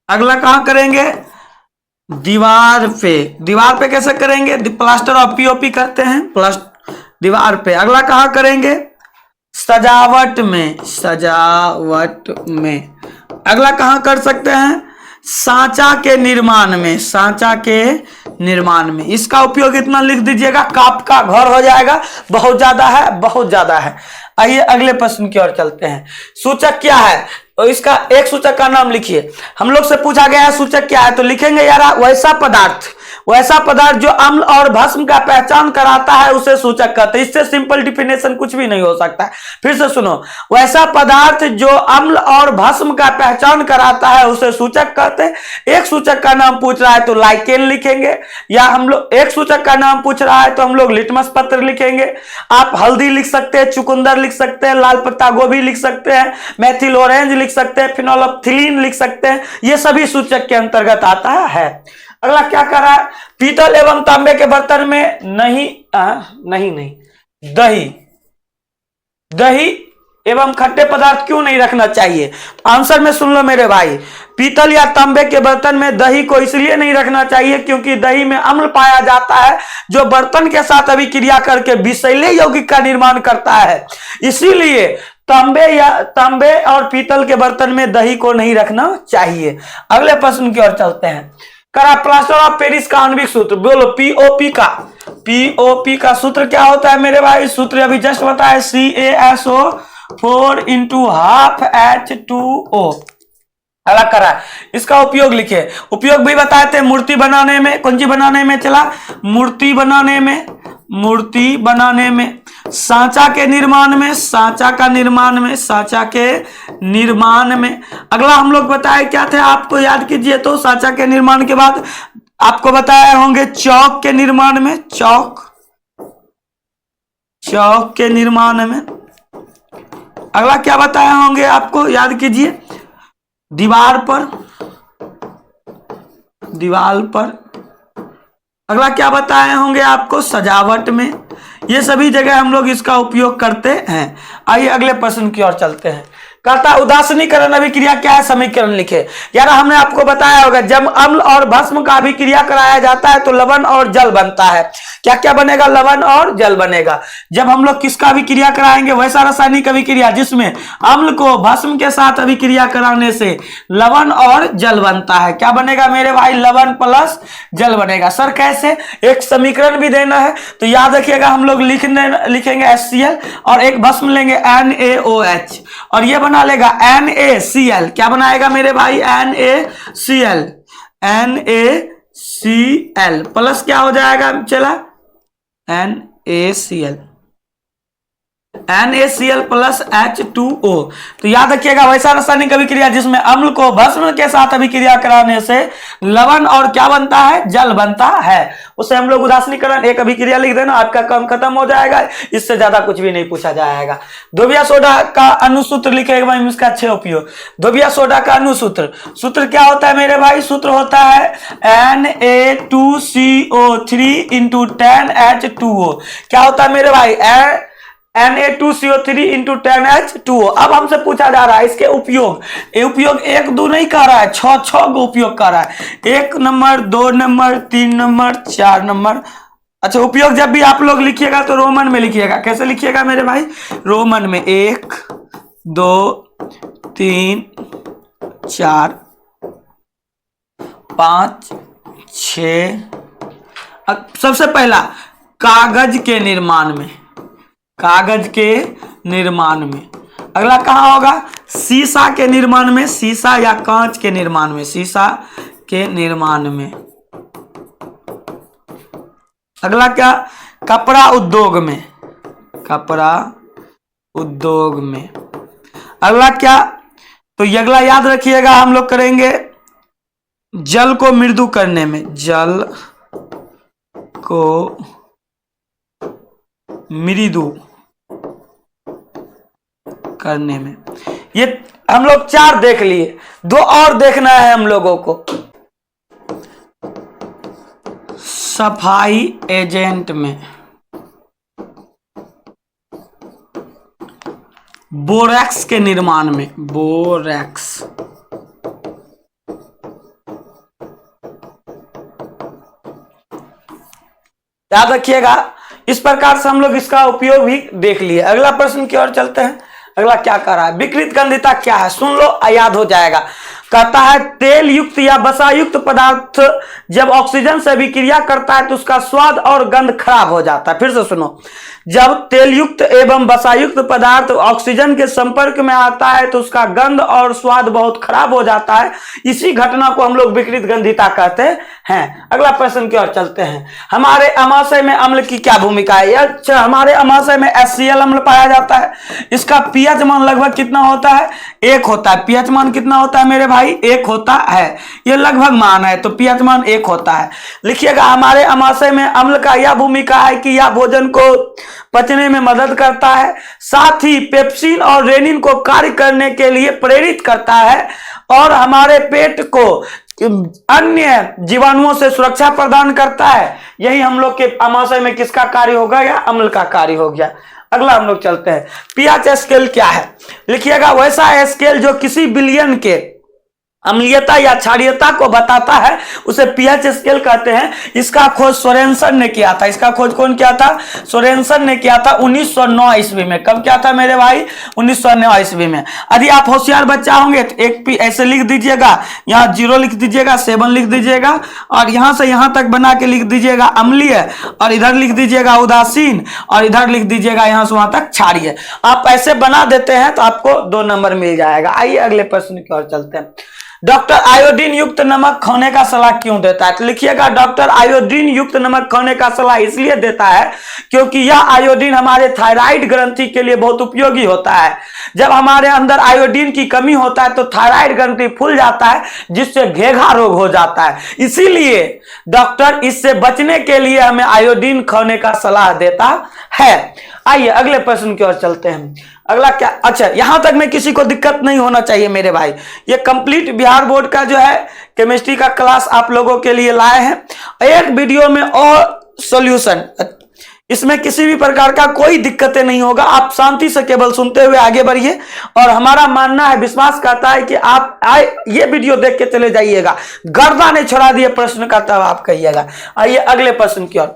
अगला कहां करेंगे? दीवार पे कैसे करेंगे? प्लास्टर ऑफ पीओपी करते हैं दीवार पे। अगला कहां करेंगे? सजावट में। अगला कहां कर सकते हैं? सांचा के निर्माण में। इसका उपयोग इतना लिख दीजिएगा, काप का घर हो जाएगा। बहुत ज्यादा है। आइए अगले प्रश्न की ओर चलते हैं। सूचक क्या है? तो इसका एक सूचक का नाम लिखिए। हम लोग से पूछा गया है सूचक क्या है, तो लिखेंगे यार वैसा पदार्थ जो अम्ल और भस्म का पहचान कराता है उसे सूचक कहते हैं। इससे सिंपल डिफिनेशन कुछ भी नहीं हो सकता है। फिर से सुनो, वैसा पदार्थ जो अम्ल और भस्म का पहचान कराता है उसे सूचक कहते हैं। एक सूचक का नाम पूछ रहा है तो लाइकेन लिखेंगे, या हम लोग एक सूचक का नाम पूछ रहा है तो हम लोग लिटमस पत्र लिखेंगे। आप हल्दी लिख सकते हैं, चुकंदर लिख सकते हैं, लाल पत्ता गोभी लिख सकते हैं, मेथिल ऑरेंज लिख सकते हैं, फिनोल्फथलीन लिख सकते हैं। ये सभी सूचक के अंतर्गत आता है। अगला क्या कर रहा है? पीतल एवं तांबे के बर्तन में दही एवं खट्टे पदार्थ क्यों नहीं रखना चाहिए? तो आंसर में सुन लो मेरे भाई। पीतल या तांबे के बर्तन में दही को इसलिए नहीं रखना चाहिए क्योंकि दही में अम्ल पाया जाता है जो बर्तन के साथ अभिक्रिया करके विषैले यौगिक का निर्माण करता है। इसीलिए तांबे और पीतल के बर्तन में दही को नहीं रखना चाहिए। अगले प्रश्न की ओर चलते हैं। करा प्लास्टर ऑफ पेरिस का आणविक सूत्र बोलो। पीओपी का सूत्र क्या होता है मेरे भाई? सूत्र अभी जस्ट बताया CaSO4 इंटू हाफ H2O। अगला करा इसका उपयोग लिखे। उपयोग भी बताए थे मूर्ति बनाने में। कौन सी बनाने में चला? मूर्ति बनाने में। सांचा के निर्माण में। अगला हम लोग बताए क्या थे आपको याद कीजिए तो। सांचा के निर्माण के बाद आपको बताए होंगे चौक के निर्माण में। अगला क्या बताए होंगे आपको याद कीजिए? दीवार पर। अगला क्या बताए होंगे आपको? सजावट में। ये सभी जगह हम लोग इसका उपयोग करते हैं। आइए अगले प्रश्न की ओर चलते हैं। कहता उदासीनीकरण अभिक्रिया क्या है? समीकरण लिखे। यार हमने आपको बताया होगा जब अम्ल और भस्म का अभिक्रिया कराया जाता है तो लवण और जल बनता है। क्या क्या बनेगा? लवण और जल बनेगा। जब हम लोग किसका अभिक्रिया कराएंगे? वैसा रासायनिक अभिक्रिया जिसमें अम्ल को भस्म के साथ अभिक्रिया कराने से लवण और जल बनता है। क्या बनेगा मेरे भाई? लवण प्लस जल बनेगा। सर कैसे? एक समीकरण भी देना है तो याद रखिएगा हम लोग लिखेंगे HCl और एक भस्म लेंगे NaOH और ये बना लेगा NaCl। क्या बनाएगा मेरे भाई? NaCl प्लस क्या हो जाएगा? चला NaCl प्लस H2O। तो याद रखिएगा वैसा रासायनिक अभिक्रिया जिसमें अम्ल को भस्म के साथ अभिक्रिया कराने से लवण और क्या बनता है? जल बनता है। उसे हम लोग उदासीनीकरण एक अभिक्रिया लिख देना, आपका काम खत्म हो जाएगा। इससे ज्यादा कुछ भी नहीं पूछा जाएगा। धोबिया सोडा का अनुसूत्र लिखेगा इसका अच्छे उपयोग। धोबिया सोडा का सूत्र क्या होता है मेरे भाई? सूत्र होता है Na2CO3 इंटू 10H2O। क्या होता है मेरे भाई? Na2CO3 into 10H2O। अब हमसे पूछा जा रहा है इसके उपयोग। एक दो नहीं कर रहा है, छह को उपयोग कर रहा है। 1 नंबर, 2 नंबर, 3 नंबर, 4 नंबर। अच्छा, उपयोग जब भी आप लोग लिखिएगा तो रोमन में लिखिएगा। कैसे लिखिएगा मेरे भाई? रोमन में 1 2 3 4 5 6। सबसे पहला कागज के निर्माण में कागज के निर्माण में। अगला कहाँ होगा? शीशा के निर्माण में, शीशा या कांच के निर्माण में, शीशा के निर्माण में। अगला क्या? कपड़ा उद्योग में, कपड़ा उद्योग में। अगला क्या? तो ये अगला याद रखिएगा, हम लोग करेंगे जल को मृदु करने में, जल को मृदु करने में। ये हम लोग 4 देख लिए, 2 और देखना है हम लोगों को। सफाई एजेंट में, बोरेक्स के निर्माण में, बोरेक्स। याद रखिएगा, इस प्रकार से हम लोग इसका उपयोग भी देख लिए। अगला प्रश्न की ओर चलते हैं। अगला क्या कह रहा है? विकृत गंधिता क्या है? सुन लो, याद हो जाएगा। कहता है तेल युक्त या वसा युक्त पदार्थ जब ऑक्सीजन से अभिक्रिया करता है तो उसका स्वाद और गंध खराब हो जाता है। फिर से सुनो, जब तेल युक्त एवं वसा युक्त पदार्थ ऑक्सीजन के संपर्क में आता है तो उसका गंध और स्वाद बहुत खराब हो जाता है। इसी घटना को हम लोग विकृत गंधिता कहते हैं। अगला प्रश्न की ओर चलते हैं। हमारे अमाशय में अम्ल की क्या भूमिका है? अच्छा, हमारे अमाशय में HCl अम्ल पाया जाता है। इसका पीएच मान लगभग कितना होता है? 1 होता है। पीएच मान कितना होता है मेरे भाई? 1 होता है। ये लगभग मान है तो पीएच मान 1 होता है। लिखिएगा, हमारे अमाशय में अम्ल का यह भूमिका है कि यह भोजन को पचने में मदद करता है, साथ ही पेप्सिन और रेनिन को कार्य करने के लिए प्रेरित करता है और हमारे पेट को अन्य जीवाणुओं से सुरक्षा प्रदान करता है। यही हम लोग के अमाशय में किसका कार्य होगा? या अम्ल का कार्य हो गया। अगला हम लोग चलते हैं। पीएच स्केल क्या है? लिखिएगा, वैसा स्केल जो किसी विलयन के अम्लीयता या क्षारीयता को बताता है उसे पीएच स्केल कहते हैं। इसका खोज सोरेनसन ने किया था। इसका खोज कौन किया था? सोरेनसन ने किया था 1909 ईस्वी में। कब किया था मेरे भाई? 1909 ईस्वी में। यदि आप होशियार बच्चा होंगे तो एक पी ऐसे लिख दीजिएगा, यहाँ 0 लिख दीजिएगा, 7 लिख दीजिएगा और यहाँ से यहाँ तक बना के लिख दीजिएगा अम्लीय, और इधर लिख दीजिएगा उदासीन, और इधर लिख दीजिएगा यहाँ से वहां तक क्षारीय। आप ऐसे बना देते हैं तो आपको 2 नंबर मिल जाएगा। आइए अगले प्रश्न की ओर चलते हैं। डॉक्टर आयोडीन युक्त नमक खाने का सलाह क्यों देता है? तो लिखिएगा, डॉक्टर आयोडीन युक्त नमक खाने का सलाह इसलिए देता है क्योंकि यह आयोडीन हमारे थायराइड ग्रंथि के लिए बहुत उपयोगी होता है। जब हमारे अंदर आयोडीन की कमी होता है तो थायराइड ग्रंथि फूल जाता है, जिससे घेघा रोग हो जाता है। इसीलिए डॉक्टर इससे बचने के लिए हमें आयोडीन खाने का सलाह देता है। आइए अगले प्रश्न की ओर चलते हैं। अगला क्या? अच्छा, यहां तक में किसी को दिक्कत नहीं होना चाहिए मेरे भाई। ये कंप्लीट बिहार बोर्ड का जो है केमिस्ट्री का क्लास आप लोगों के लिए लाए हैं। एक वीडियो में और सॉल्यूशन, इसमें किसी भी प्रकार का कोई दिक्कतें नहीं होगा। आप शांति से केवल सुनते हुए आगे बढ़िए और हमारा मानना है, विश्वास करता है कि आप ये वीडियो देख के चले जाइएगा। गर्दा ने छोड़ा दिए प्रश्न का तब आप कहिएगा। आइए अगले प्रश्न की ओर।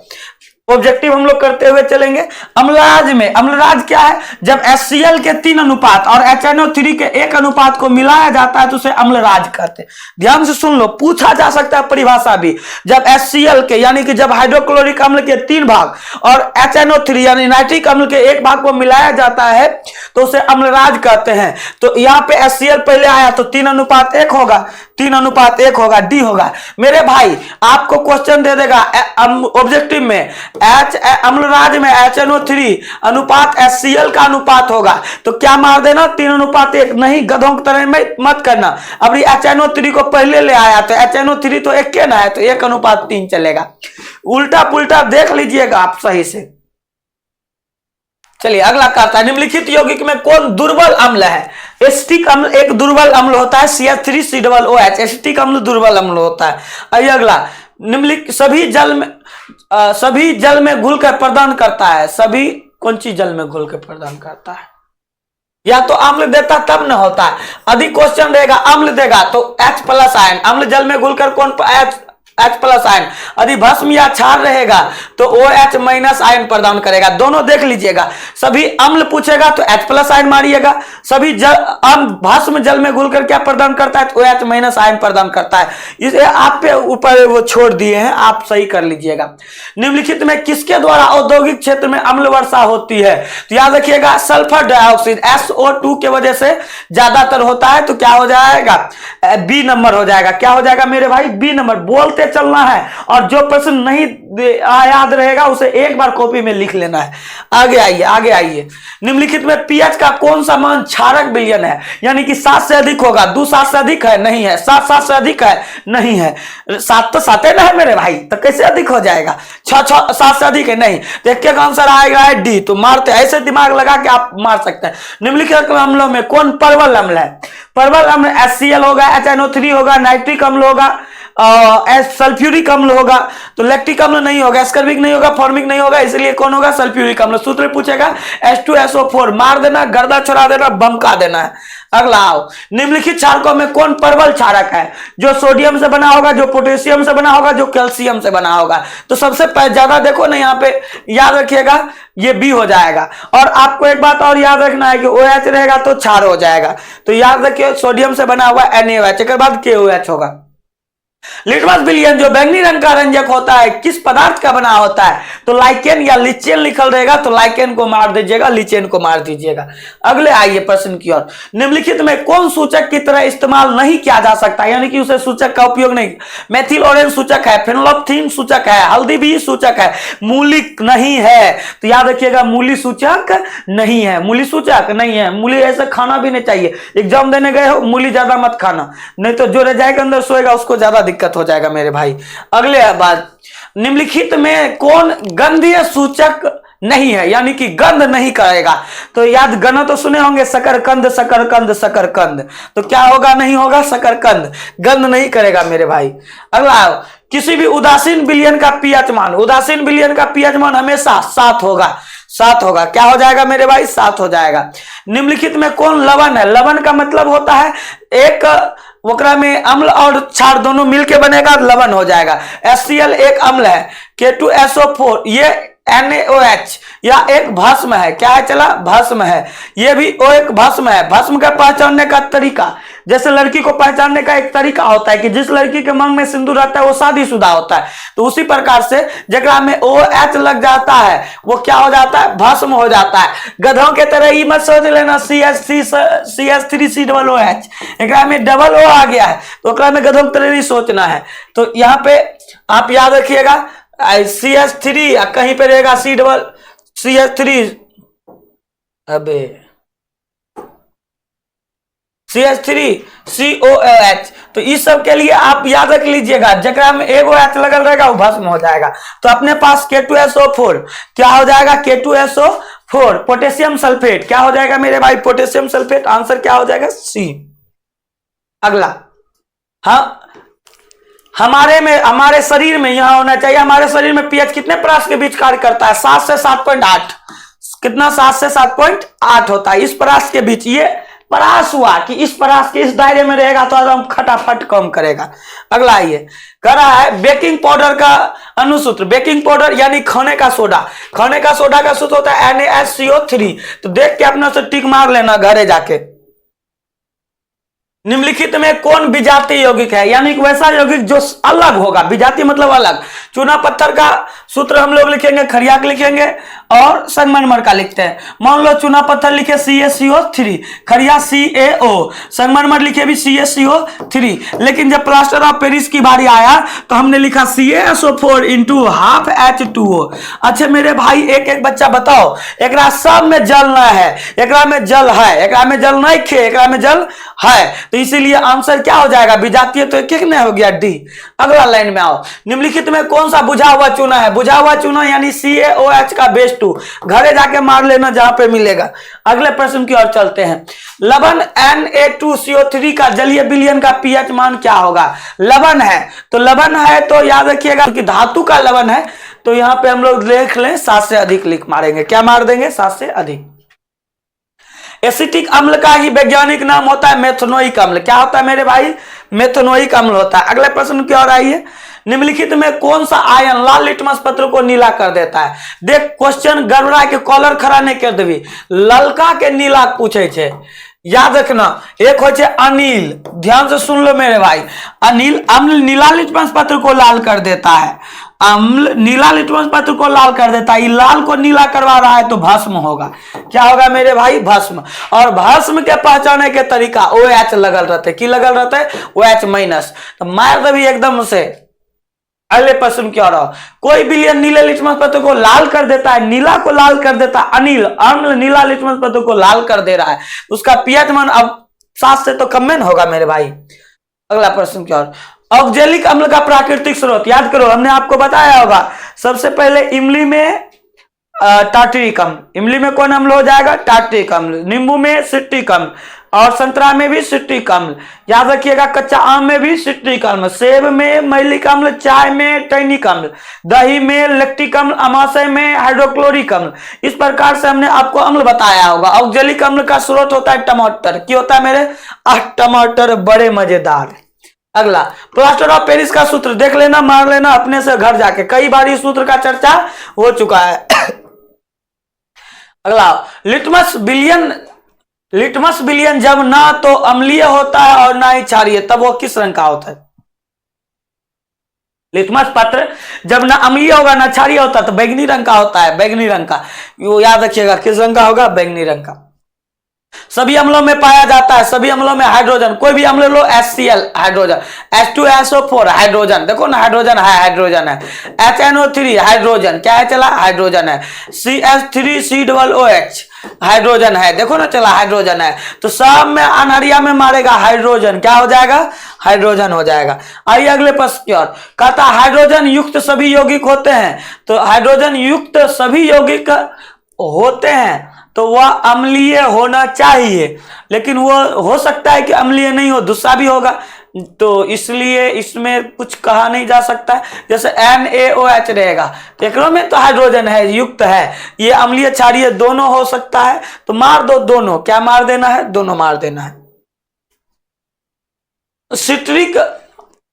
ऑब्जेक्टिव हम लोग करते हुए चलेंगे। अम्लराज में, अम्लराज क्या है? जब HCl के 3 अनुपात और HNO3 के 1 अनुपात को मिलाया जाता है तो उसे अम्लराज कहते हैं। ध्यान से सुन लो, पूछा जा सकता है परिभाषा भी। जब HCl के यानी कि जब हाइड्रोक्लोरिक अम्ल के 3 भाग और HNO3 यानी नाइट्रिक अम्ल के 1 भाग को मिलाया जाता है तो उसे अम्लराज कहते हैं। तो यहाँ पे HCl पहले आया तो 3 अनुपात 1 होगा, 3 अनुपात 1 होगा, डी होगा। मेरे भाई आपको क्वेश्चन दे देगा ऑब्जेक्टिव में, अम्लराज में HNO3 अनुपात HCl का अनुपात होगा तो क्या मार देना? 3 अनुपात 1। नहीं, गधों की तरह में मत करना। अब HNO3 को पहले ले आया तो HNO3 तो 1 के ना है तो 1 अनुपात 3 चलेगा। उल्टा पुल्टा देख लीजिएगा आप सही से। चलिए अगला कहता है, निम्नलिखित यौगिक में कौन दुर्बल अम्ल है? एसिटिक अम्ल एक दुर्बल अम्ल होता है, CH3COOH। एसिटिक अम्ल दुर्बल अम्ल होता है। आइए अगला, निम्नलिखित सभी जल में घुलकर प्रदान करता है। सभी कौन सी जल में घुलकर प्रदान करता है? या तो अम्ल देता तब न होता है। अधिक क्वेश्चन रहेगा अम्ल देगा तो H+ आयन, अम्ल जल में घुलकर कौन H प्लस आयन। यदि भस्म या क्षार रहेगा तो OH माइनस आयन प्रदान करेगा। दोनों देख लीजिएगा, सभी अम्ल पूछेगा तो H प्लस आयन मारिएगा, सभी भस्म जल में घुलकर क्या प्रदान करता है तो OH माइनस आयन प्रदान करता है। इसे आप पे ऊपर वो छोड़ दिए हैं, आप सही कर लीजिएगा। निम्नलिखित में किसके द्वारा औद्योगिक क्षेत्र में अम्ल वर्षा होती है? तो याद रखिएगा सल्फर डाइऑक्साइड SO2 के वजह से ज्यादातर होता है। तो क्या हो जाएगा? बी नंबर हो जाएगा। क्या हो जाएगा मेरे भाई? B number. बोलते चलना है और जो प्रश्न नहीं याद रहेगा उसे एक बार कॉपी में लिख लेना है। आगे आइए, आगे आइए। निम्नलिखित में पीएच का कौन सा मान क्षारक विलयन है? यानी कि 7 से अधिक होगा। 2 7 से अधिक है? नहीं है। 7 7 से अधिक है? नहीं है। 7 तो 7 ना है मेरे भाई, तो कैसे अधिक हो जाएगा? 6 7 से अधिक है? नहीं। तो एक आंसर आएगा है डी। तो मारते ऐसे दिमाग लगा के आप मार सकते हैं। निम्नलिखित अम्लों में कौन परवल अम्ल है? परवल अम्ल HCl होगा, HNO3 होगा, नाइट्रिक अम्ल होगा, सल्फ्यूरिक अम्ल होगा। तो लैक्टिक अम्ल नहीं होगा, एस्कर्बिक नहीं होगा, फॉर्मिक नहीं होगा, इसलिए कौन होगा? सल्फ्यूरिक अम्ल। सूत्र पूछेगा H2SO4, मार देना, गर्दा छोड़ा देना, बमका देना है। अगला आओ, निम्नलिखित क्षारकों में कौन परवल क्षारक है? जो सोडियम से बना होगा, जो पोटेशियम से बना होगा, जो कैल्शियम से बना होगा। तो सबसे ज्यादा देखो ना यहाँ पे, याद रखिएगा ये बी हो जाएगा। और आपको एक बात और याद रखना है कि OH रहेगा तो क्षार हो जाएगा। तो याद रखिए सोडियम से बना हुआ NaOH, एक बाद KOH होगा। लिटमस विलयन जो बैंगनी रंग का रंजक होता है किस पदार्थ का बना होता है? तो लाइकेन या लिचेन लिखल रहेगा, तो लाइकेन को मार दीजिएगा, लिचेन को मार दीजिएगा। अगले आइए प्रश्न की ओर। निम्नलिखित में कौन सूचक की तरह इस्तेमाल नहीं किया जा सकता, यानी कि उसे सूचक का उपयोग नहीं? मेथिल ऑरेंज सूचक है, फेनोल्फथीन सूचक है, हल्दी भी सूचक है, मूली नहीं है। तो याद रखिएगा मूली सूचक नहीं है, मूली सूचक नहीं है। मूली ऐसे खाना भी नहीं चाहिए। एग्जाम देने गए हो मूली ज्यादा मत खाना, नहीं तो जो रजाई के अंदर सोएगा उसको ज्यादा दिक्कत हो जाएगा मेरे भाई। अगले बात, निम्नलिखित में कौन गंधीय सूचक नहीं है, यानी कि गंध नहीं करेगा? तो याद गण तो सुने होंगे, शकरकंद शकरकंद शकरकंद। तो क्या होगा? नहीं होगा शकरकंद, गंध नहीं करेगा मेरे भाई। अगला, किसी भी उदासीन विलयन का पीएच मान, उदासीन विलयन का पीएच मान हमेशा 7 होगा, 7 होगा। क्या हो जाएगा मेरे भाई? 7 हो जाएगा। निम्नलिखित में कौन लवण है? लवण का मतलब होता है एक वक्रा में अम्ल और क्षार दोनों मिलके बनेगा, लवण हो जाएगा। HCl एक अम्ल है, K2SO4 ये NaOH या एक भस्म है। क्या है चला? भस्म है। ये भी वो एक भस्म है। भस्म का पहचानने का तरीका, जैसे लड़की को पहचानने का एक तरीका होता है कि जिस लड़की के मांग में सिंदूर रहता है वो शादीशुदा होता है, तो उसी प्रकार से जगह में OH लग जाता है वो क्या हो जाता है? भस्म हो जाता है। गधों के तरह ही मत सोच लेना CH3COOH, एक में डबल O आ गया है तो में गधों की तरह ही सोचना है। तो यहाँ पे आप याद रखिएगा CH3 कहीं पे रहेगा CH3, अबे CH3COOH। तो इस सब के लिए आप याद रख लीजिएगा, जगह में एक OH लगल रहेगा वो भस्म हो जाएगा। तो अपने पास K2SO4 क्या हो जाएगा? K2SO4 potassium sulphate. क्या हो जाएगा मेरे भाई? Potassium sulphate. आंसर क्या हो जाएगा? सी। अगला, हाँ हमारे शरीर में यहां होना चाहिए, हमारे शरीर में पीएच कितने परास के बीच कार्य करता है? 7 से 7.8। कितना? 7 से 7.8 होता है इस परास के बीच। ये परास हुआ कि इस परास के इस दायरे में रहेगा तो एकदम खटाफट कम करेगा। अगला आइए, कह रहा है बेकिंग पाउडर का अनुसूत्र। बेकिंग पाउडर यानी खाने का सोडा, खाने का सोडा का सूत्र होता है NaSCO3। तो देख के अपने से टिक मार लेना घरे जाके। निम्नलिखित में कौन विजातीय यौगिक है, यानी कि वैसा यौगिक जो अलग होगा। विजातीय मतलब अलग। चूना पत्थर का सूत्र हम लोग लिखेंगे, खरिया का लिखेंगे और संगमरमर का लिखते हैं। मान लो चूना पत्थर लिखे CaCO3, खरिया CaO, संगमरमर लिखे भी CaCO3। लेकिन जब प्लास्टर ऑफ पेरिस की बारी आया तो हमने लिखा CaSO4 × ½ H2O। अच्छा मेरे भाई एक एक बच्चा बताओ, एकरा सब में जल ना है, एकरा में जल है, एकरा में जल नहीं खे, एकरा में जल है। तो इसीलिए आंसर क्या हो जाएगा? विजातीय। तो एक नहीं हो गया, डी। अगला लाइन में आओ, निम्नलिखित में कौन सा बुझा हुआ चूना है? बुझा हुआ चूना यानी CaOH का बेस 2। घरे जाके मार लेना जहां पे मिलेगा। अगले प्रश्न की ओर चलते हैं। लवण Na2CO3 का जलीय विलयन का पीएच मान क्या होगा? लवण है तो लवण है तो याद रखिएगा कि धातु का लवण है, तो यहां पे हम लोग देख लें 7 से अधिक लिख मारेंगे। क्या मार देंगे? 7 से अधिक। एसिटिक अम्ल का ही वैज्ञानिक नाम होता है मेथनोइक अम्ल। क्या होता है मेरे भाई? मेथनोइक अम्ल होता है। अगले प्रश्न की ओर आइए। निम्नलिखित में कौन सा आयन लाल लिटमस पत्र को नीला कर देता है? देख क्वेश्चन गड़बड़ा के कॉलर खड़ा नहीं कर देवी, ललका के नीला पूछे छे, याद रखना। एक हो अनिल, ध्यान से सुन लो मेरे भाई, अनिल अम्ल नीला लिटमस पत्र को लाल कर देता है, अम्ल नीला लिटमस पत्र को लाल कर देता है, लाल को नीला करवा रहा है तो भस्म होगा। क्या होगा मेरे भाई? भस्म। और भस्म के पहचाने के तरीका OH लगल रहते, की लगल रहते? OH minus. तो मार देवी एकदम से। अगले प्रश्न क्या रहा? कोई विलयन नीले लिटमस पत्र को लाल कर देता है, नीला को लाल कर देता है, अनिल अम्ल नीला लिटमस पत्र को लाल कर दे रहा है, उसका पीएच मान अब 7 से तो कम में होगा मेरे भाई। अगला प्रश्न क्या और? ऑक्जेलिक अम्ल का प्राकृतिक स्रोत, याद करो हमने आपको बताया होगा, सबसे पहले इमली में टार्टरिक अम्ल, इमली में कौन अम्ल हो जाएगा? टार्टरिक अम्ल। नींबू में सिट्रिक अम्ल, और संतरा में भी सिट्रिक अम्ल, याद रखिएगा। कच्चा आम में भी सिट्रिक अम्ल, सेब में मैलिक अम्ल, चाय में टैनिक अम्ल, दही में लैक्टिक अम्ल, अमाशय में हाइड्रोक्लोरिक अम्ल। इस प्रकार से हमने आपको अम्ल बताया होगा। ऑक्जेलिक अम्ल का स्रोत होता है टमाटर, क्या होता है मेरे? टमाटर बड़े मजेदार। अगला प्लास्टर ऑफ पेरिस का सूत्र देख लेना, मार लेना अपने से घर जाके, कई बार इस सूत्र का चर्चा हो चुका है। अगला लिटमस विलयन जब ना तो अम्लीय होता है और ना ही क्षारीय, तब वो किस रंग का होता है? लिटमस पत्र जब ना अम्लीय होगा ना क्षारीय होता है तो बैंगनी रंग का होता है, बैंगनी रंग का। वो याद रखिएगा, किस रंग का होगा? बैंगनी रंग का। सभी अम्लों में पाया जाता है, सभी अम्लों में हाइड्रोजन, कोई भी अम्ल लो HCl हाइड्रोजन, H2SO4 हाइड्रोजन, देखो ना हाइड्रोजन है, हाइड्रोजन है। HNO3 हाइड्रोजन, क्या है चला? हाइड्रोजन है। CH3COOH हाइड्रोजन है, देखो ना चला हाइड्रोजन है। तो सब में अनहरिया में मारेगा हाइड्रोजन, क्या हो जाएगा? हाइड्रोजन हो जाएगा। आइए अगले प्रश्न की ओर। कहता हाइड्रोजन युक्त सभी यौगिक होते हैं, तो हाइड्रोजन युक्त सभी यौगिक होते हैं तो वह अम्लीय होना चाहिए, लेकिन वो हो सकता है कि अम्लीय नहीं हो, दूसरा भी होगा, तो इसलिए इसमें कुछ कहा नहीं जा सकता। जैसे NaOH रहेगा, एकरों में तो हाइड्रोजन है, युक्त है, ये अम्लीय क्षारीय दोनों हो सकता है, तो मार दो दोनों। क्या मार देना है? दोनों मार देना है। सिट्रिक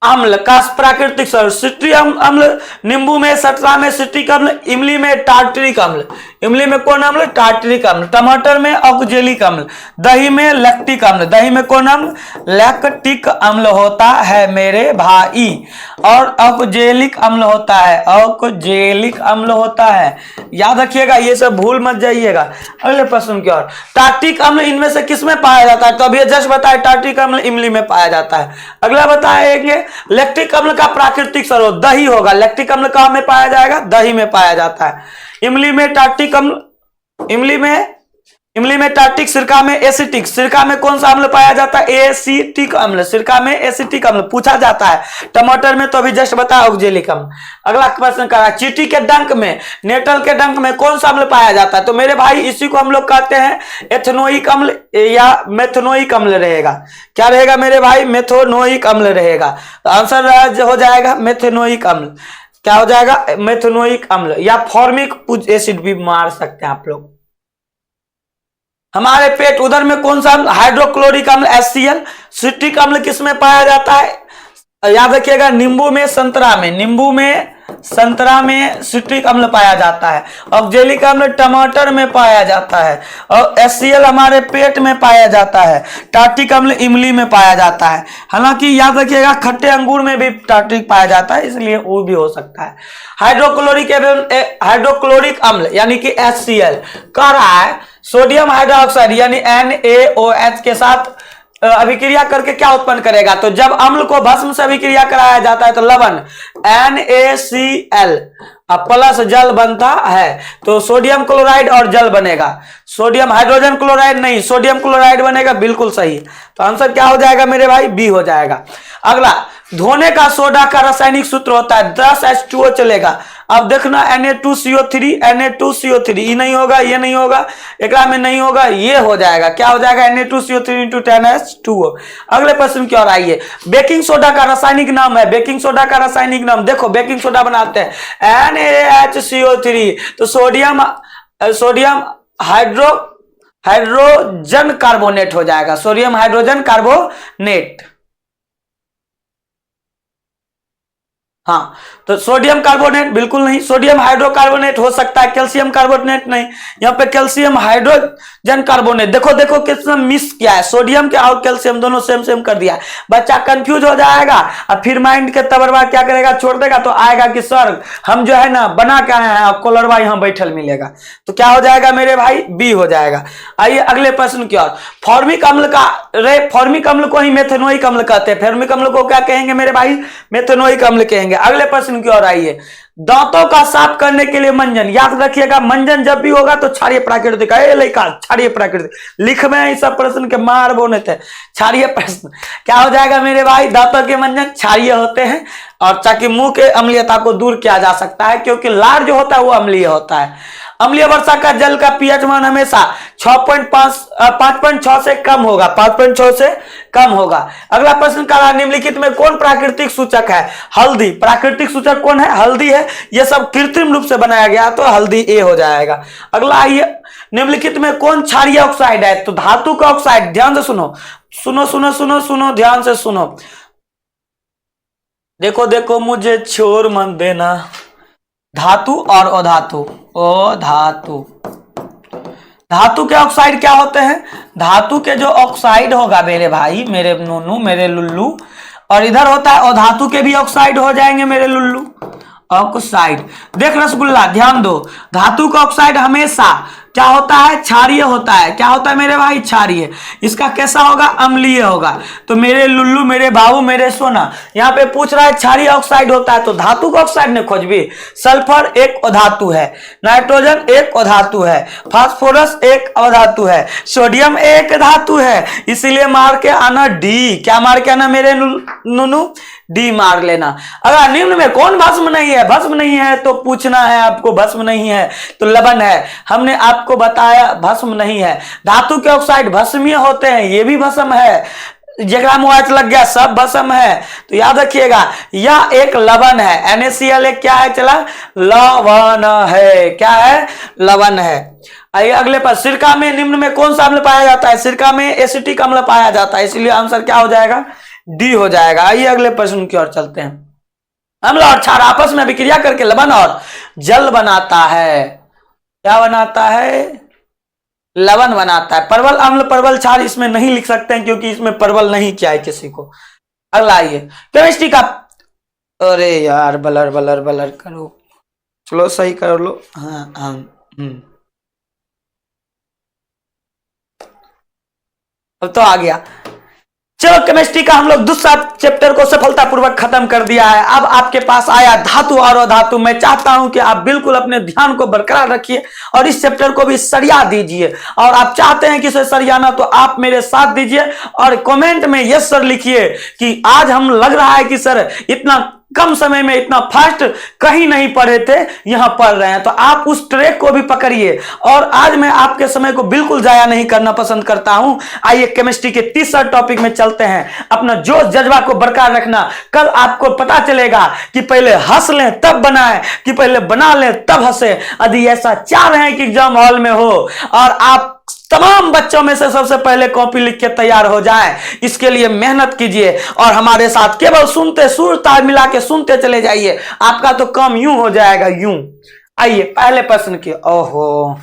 अम्ल का प्राकृतिक स्रोत, सिट्रिक अम्ल नींबू में, संतरा में सिट्रिक अम्ल, इमली में टार्टरिक अम्ल, इमली में कौन अम्ल? टार्टरिक अम्ल। टमाटर में ऑक्जेलिक अम्ल, दही में लैक्टिक अम्ल, दही में कौन अम्ल? लैक्टिक अम्ल होता है मेरे भाई। और ऑक्जेलिक अम्ल होता है, ऑक्जेलिक अम्ल होता है, याद रखिएगा, ये सब भूल मत जाइएगा। अगले प्रश्न की ओर। टार्टरिक अम्ल इनमें से किस में पाया जाता है? तो अभी जस्ट बताया टार्टरिक अम्ल इमली में पाया जाता है। अगला बताएंगे लैक्टिक अम्ल का प्राकृतिक स्रोत दही होगा, लैक्टिक अम्ल कहां में पाया जाएगा? दही में पाया जाता है। इमली में टार्टिक अम्ल, इमली में टार्टिक, सिरका में एसिटिक, सिरका में कौन सा अम्ल पाया जाता है? एसिटिक अम्ल, सिरका में एसिटिक अम्ल पूछा जाता है। टमाटर में तो अभी जस्ट बताया ऑक्जेलिक अम्ल। अगला प्रश्न करा चींटी के डंक में, नेटल के डंक में कौन सा अम्ल पाया जाता है? तो मेरे भाई इसी को हम लोग कहते हैं एथेनोइक अम्ल या मेथनोइक अम्ल रहेगा। क्या रहेगा मेरे भाई? मेथनोइक अम्ल रहेगा। तो आंसर हो जाएगा मेथनोइक अम्ल। क्या हो जाएगा? मेथनोइक अम्ल, या फॉर्मिक एसिड भी मार सकते हैं आप लोग। हमारे पेट उधर में कौन सा अम्ल? हाइड्रोक्लोरिक अम्ल HCl। सिट्रिक अम्ल किस में पाया जाता है? याद रखिएगा, नींबू में, संतरा में, नींबू में, संतरा में सिट्रिक अम्ल पाया जाता है। ऑक्जेलिक अम्ल टमाटर में पाया जाता है, और HCl हमारे पेट में पाया जाता है। टार्टिक अम्ल इमली में पाया जाता है। हालांकि याद रखिएगा खट्टे अंगूर में भी टार्टिक पाया जाता है, इसलिए वो भी हो सकता है। हाइड्रोक्लोरिक अम्ल यानी कि HCl कह रहा है सोडियम हाइड्रोक्साइड यानी NaOH के साथ अभिक्रिया करके क्या उत्पन्न करेगा? तो जब अम्ल को भस्म से अभिक्रिया कराया जाता है तो लवण NaCl प्लस जल बनता है, तो सोडियम क्लोराइड और जल बनेगा। सोडियम हाइड्रोजन क्लोराइड नहीं, सोडियम क्लोराइड बनेगा, बिल्कुल सही। तो आंसर क्या हो जाएगा मेरे भाई? बी हो जाएगा। अगला धोने का सोडा का रासायनिक सूत्र होता है 10H2O चलेगा। अब देखना Na2CO3, Na2CO3, ये नहीं होगा, ये नहीं होगा, एक में नहीं होगा, ये हो जाएगा। क्या हो जाएगा? Na2CO3 × 10H2O। अगले प्रश्न की ओर आइए। बेकिंग सोडा का रासायनिक नाम है, बेकिंग सोडा का रासायनिक नाम देखो, बेकिंग सोडा बनाते हैं NaHCO3, तो सोडियम हाइड्रोजन कार्बोनेट हो जाएगा, सोडियम हाइड्रोजन कार्बोनेट। हाँ, तो सोडियम कार्बोनेट बिल्कुल नहीं, सोडियम हाइड्रोकार्बोनेट हो सकता है, कैल्शियम कार्बोनेट नहीं। यहाँ पे कैल्शियम हाइड्रोजन कार्बोनेट, देखो देखो कितना मिस किया है, सोडियम के और कैल्शियम दोनों सेम सेम कर दिया है। बच्चा कंफ्यूज हो जाएगा और फिर माइंड के तबरवा क्या करेगा, छोड़ देगा, तो आएगा कि सर हम जो है ना बना के आए हैं, आपको लड़वा यहाँ बैठल मिलेगा, तो क्या हो जाएगा मेरे भाई, बी हो जाएगा। आइए अगले प्रश्न की ओर। फॉर्मिक अम्ल का फॉर्मिक अम्ल को ही मेथेनोइक अम्ल कहते हैं, फॉर्मिक अम्ल को क्या कहेंगे मेरे भाई, मेथेनोइक अम्ल कहेंगे। अगले प्रश्न की ओर आइए। दांतों का साफ करने के लिए मंजन, याद रखिएगा मंजन जब भी होगा तो क्षारीय प्राकृतिक, क्षारीय प्राकृतिक लिख में इस सब प्रश्न के मार बोने थे। क्षारीय प्रश्न क्या हो जाएगा मेरे भाई, दांतों के मंजन क्षारीय होते हैं, और ताकि मुंह के अम्लीयता को दूर किया जा सकता है, क्योंकि लार जो होता है वो अम्लीय होता है। अम्लीय वर्षा का जल का पीएच मान हमेशा 5.6 से कम होगा, 5.6 से कम होगा। अगला प्रश्न का निम्नलिखित में कौन प्राकृतिक सूचक है, हल्दी। प्राकृतिक सूचक कौन है, हल्दी है। यह सब कृत्रिम रूप से बनाया गया तो हल्दी ए हो जाएगा। अगला आइए, निम्नलिखित में कौन क्षारीय ऑक्साइड है, तो धातु का ऑक्साइड। ध्यान से सुनो सुनो सुनो सुनो सुनो, ध्यान से सुनो, देखो देखो मुझे छोड़ मत देना। धातु और अधातु, अधातु, धातु के ऑक्साइड क्या होते हैं, धातु के जो ऑक्साइड होगा मेरे भाई, मेरे नूनू, मेरे लुल्लू, और इधर होता है अधातु के भी ऑक्साइड हो जाएंगे मेरे लुल्लू, ऑक्साइड। देख रसगुल्ला, ध्यान दो, धातु का ऑक्साइड हमेशा क्या होता है, क्षारीय होता है। क्या होता है मेरे भाई, क्षारीय। इसका कैसा होगा, अम्लीय होगा। तो मेरे लुल्लू, मेरे बाबू, मेरे सोना, यहाँ पे पूछ रहा है क्षारीय ऑक्साइड होता है, तो धातु का ऑक्साइड ने खोजबी। सल्फर एक अधातु है, नाइट्रोजन एक अधातु है, फास्फोरस एक अधातु है, सोडियम एक धातु है, इसीलिए मार के आना डी। क्या मार के आना मेरे नूनू, डी मार लेना। अगर निम्न में कौन भस्म नहीं है, भस्म नहीं है तो पूछना है आपको, भस्म नहीं है तो लवण है। हमने आपको बताया भस्म नहीं है। धातु के ऑक्साइड भस्मीय होते हैं, ये भी भस्म है, जगह मुआच लग गया सब भस्म है। तो याद रखिएगा यह एक लवण है, NaCl एक क्या है, चला लवण है। क्या है, लवण है। आइए अगले पर, सिरका में निम्न में कौन सा अम्ल पाया जाता है, सिरका में एसिटिक अम्ल पाया जाता है, इसलिए आंसर क्या हो जाएगा, डी हो जाएगा। आइए अगले प्रश्न की ओर चलते हैं। अम्ल और क्षार आपस में अभिक्रिया करके लवण और जल बनाता है। क्या बनाता है, लवण बनाता है। परवल अम्ल, परवल क्षार इसमें नहीं लिख सकते हैं क्योंकि इसमें परवल नहीं किया है किसी को। अगला आइए, केमिस्ट्री का, अरे यार बलर बलर बलर करो, चलो सही कर लो। हाँ अब तो आ गया। चलो केमिस्ट्री का हम लोग दूसरा चैप्टर को सफलतापूर्वक खत्म कर दिया है। अब आपके पास आया धातु और अधातु। मैं चाहता हूं कि आप बिल्कुल अपने ध्यान को बरकरार रखिए और इस चैप्टर को भी सरिया दीजिए, और आप चाहते हैं कि इसे सरियाना तो आप मेरे साथ दीजिए और कमेंट में यस सर लिखिए कि आज हम लग रहा है कि सर इतना कम समय में इतना फास्ट कहीं नहीं पढ़े थे, यहां पढ़ रहे हैं। तो आप उस ट्रैक को भी पकड़िए, और आज मैं आपके समय को बिल्कुल जाया नहीं करना पसंद करता हूं। आइए केमिस्ट्री के तीसरा टॉपिक में चलते हैं। अपना जोश जज्बा को बरकरार रखना। कल आपको पता चलेगा कि पहले हंस लें तब बनाएं, कि पहले बना लें तब हंसे। यदि ऐसा चाह रहे हैं कि एग्जाम हॉल में हो और आप तमाम बच्चों में से सबसे पहले कॉपी लिख के तैयार हो जाएं, इसके लिए मेहनत कीजिए और हमारे साथ केवल सुनते, सुर ताल मिला के सुनते चले जाइए। आपका तो काम यूं हो जाएगा, यूं। आइए पहले प्रश्न की, ओहो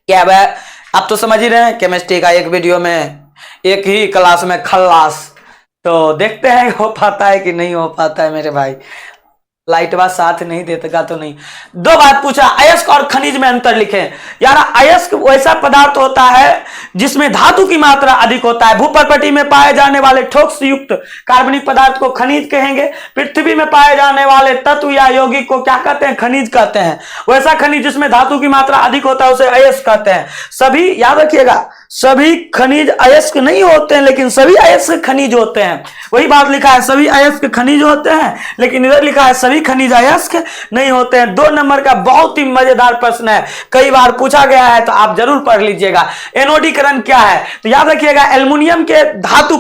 क्या है, आप तो समझ ही रहे हैं केमिस्ट्री का एक वीडियो में एक ही क्लास में खल्लास। तो देखते हैं हो पाता है कि नहीं हो पाता है मेरे भाई। लाइट बात साथ नहीं देता तो नहीं। दो बात पूछा, अयस्क और खनिज में अंतर लिखें। यार अयस्क वैसा पदार्थ होता है जिसमें धातु की मात्रा अधिक होता है। भूपर्पटी में पाए जाने वाले ठोस युक्त कार्बनिक पदार्थ को खनिज कहेंगे। पृथ्वी में पाए जाने वाले तत्व या यौगिक को क्या कहते हैं, खनिज कहते हैं। वैसा खनिज जिसमें धातु की मात्रा अधिक होता है उसे अयस्क कहते हैं। सभी याद रखिएगा, सभी खनिज अयस्क नहीं होते हैं, लेकिन सभी अयस्क खनिज होते हैं। वही बात लिखा है, सभी अयस्क खनिज होते हैं, लेकिन इधर लिखा है सभी सभी खनिज अयस्क नहीं होते हैं। 2 नंबर का बहुत ही मजेदार प्रश्न है, कई बार पूछा गया है, तो आप जरूर पढ़ लीजिएगा। एनोडीकरण क्या है? तो याद रखिएगा, एल्युमिनियम के धातु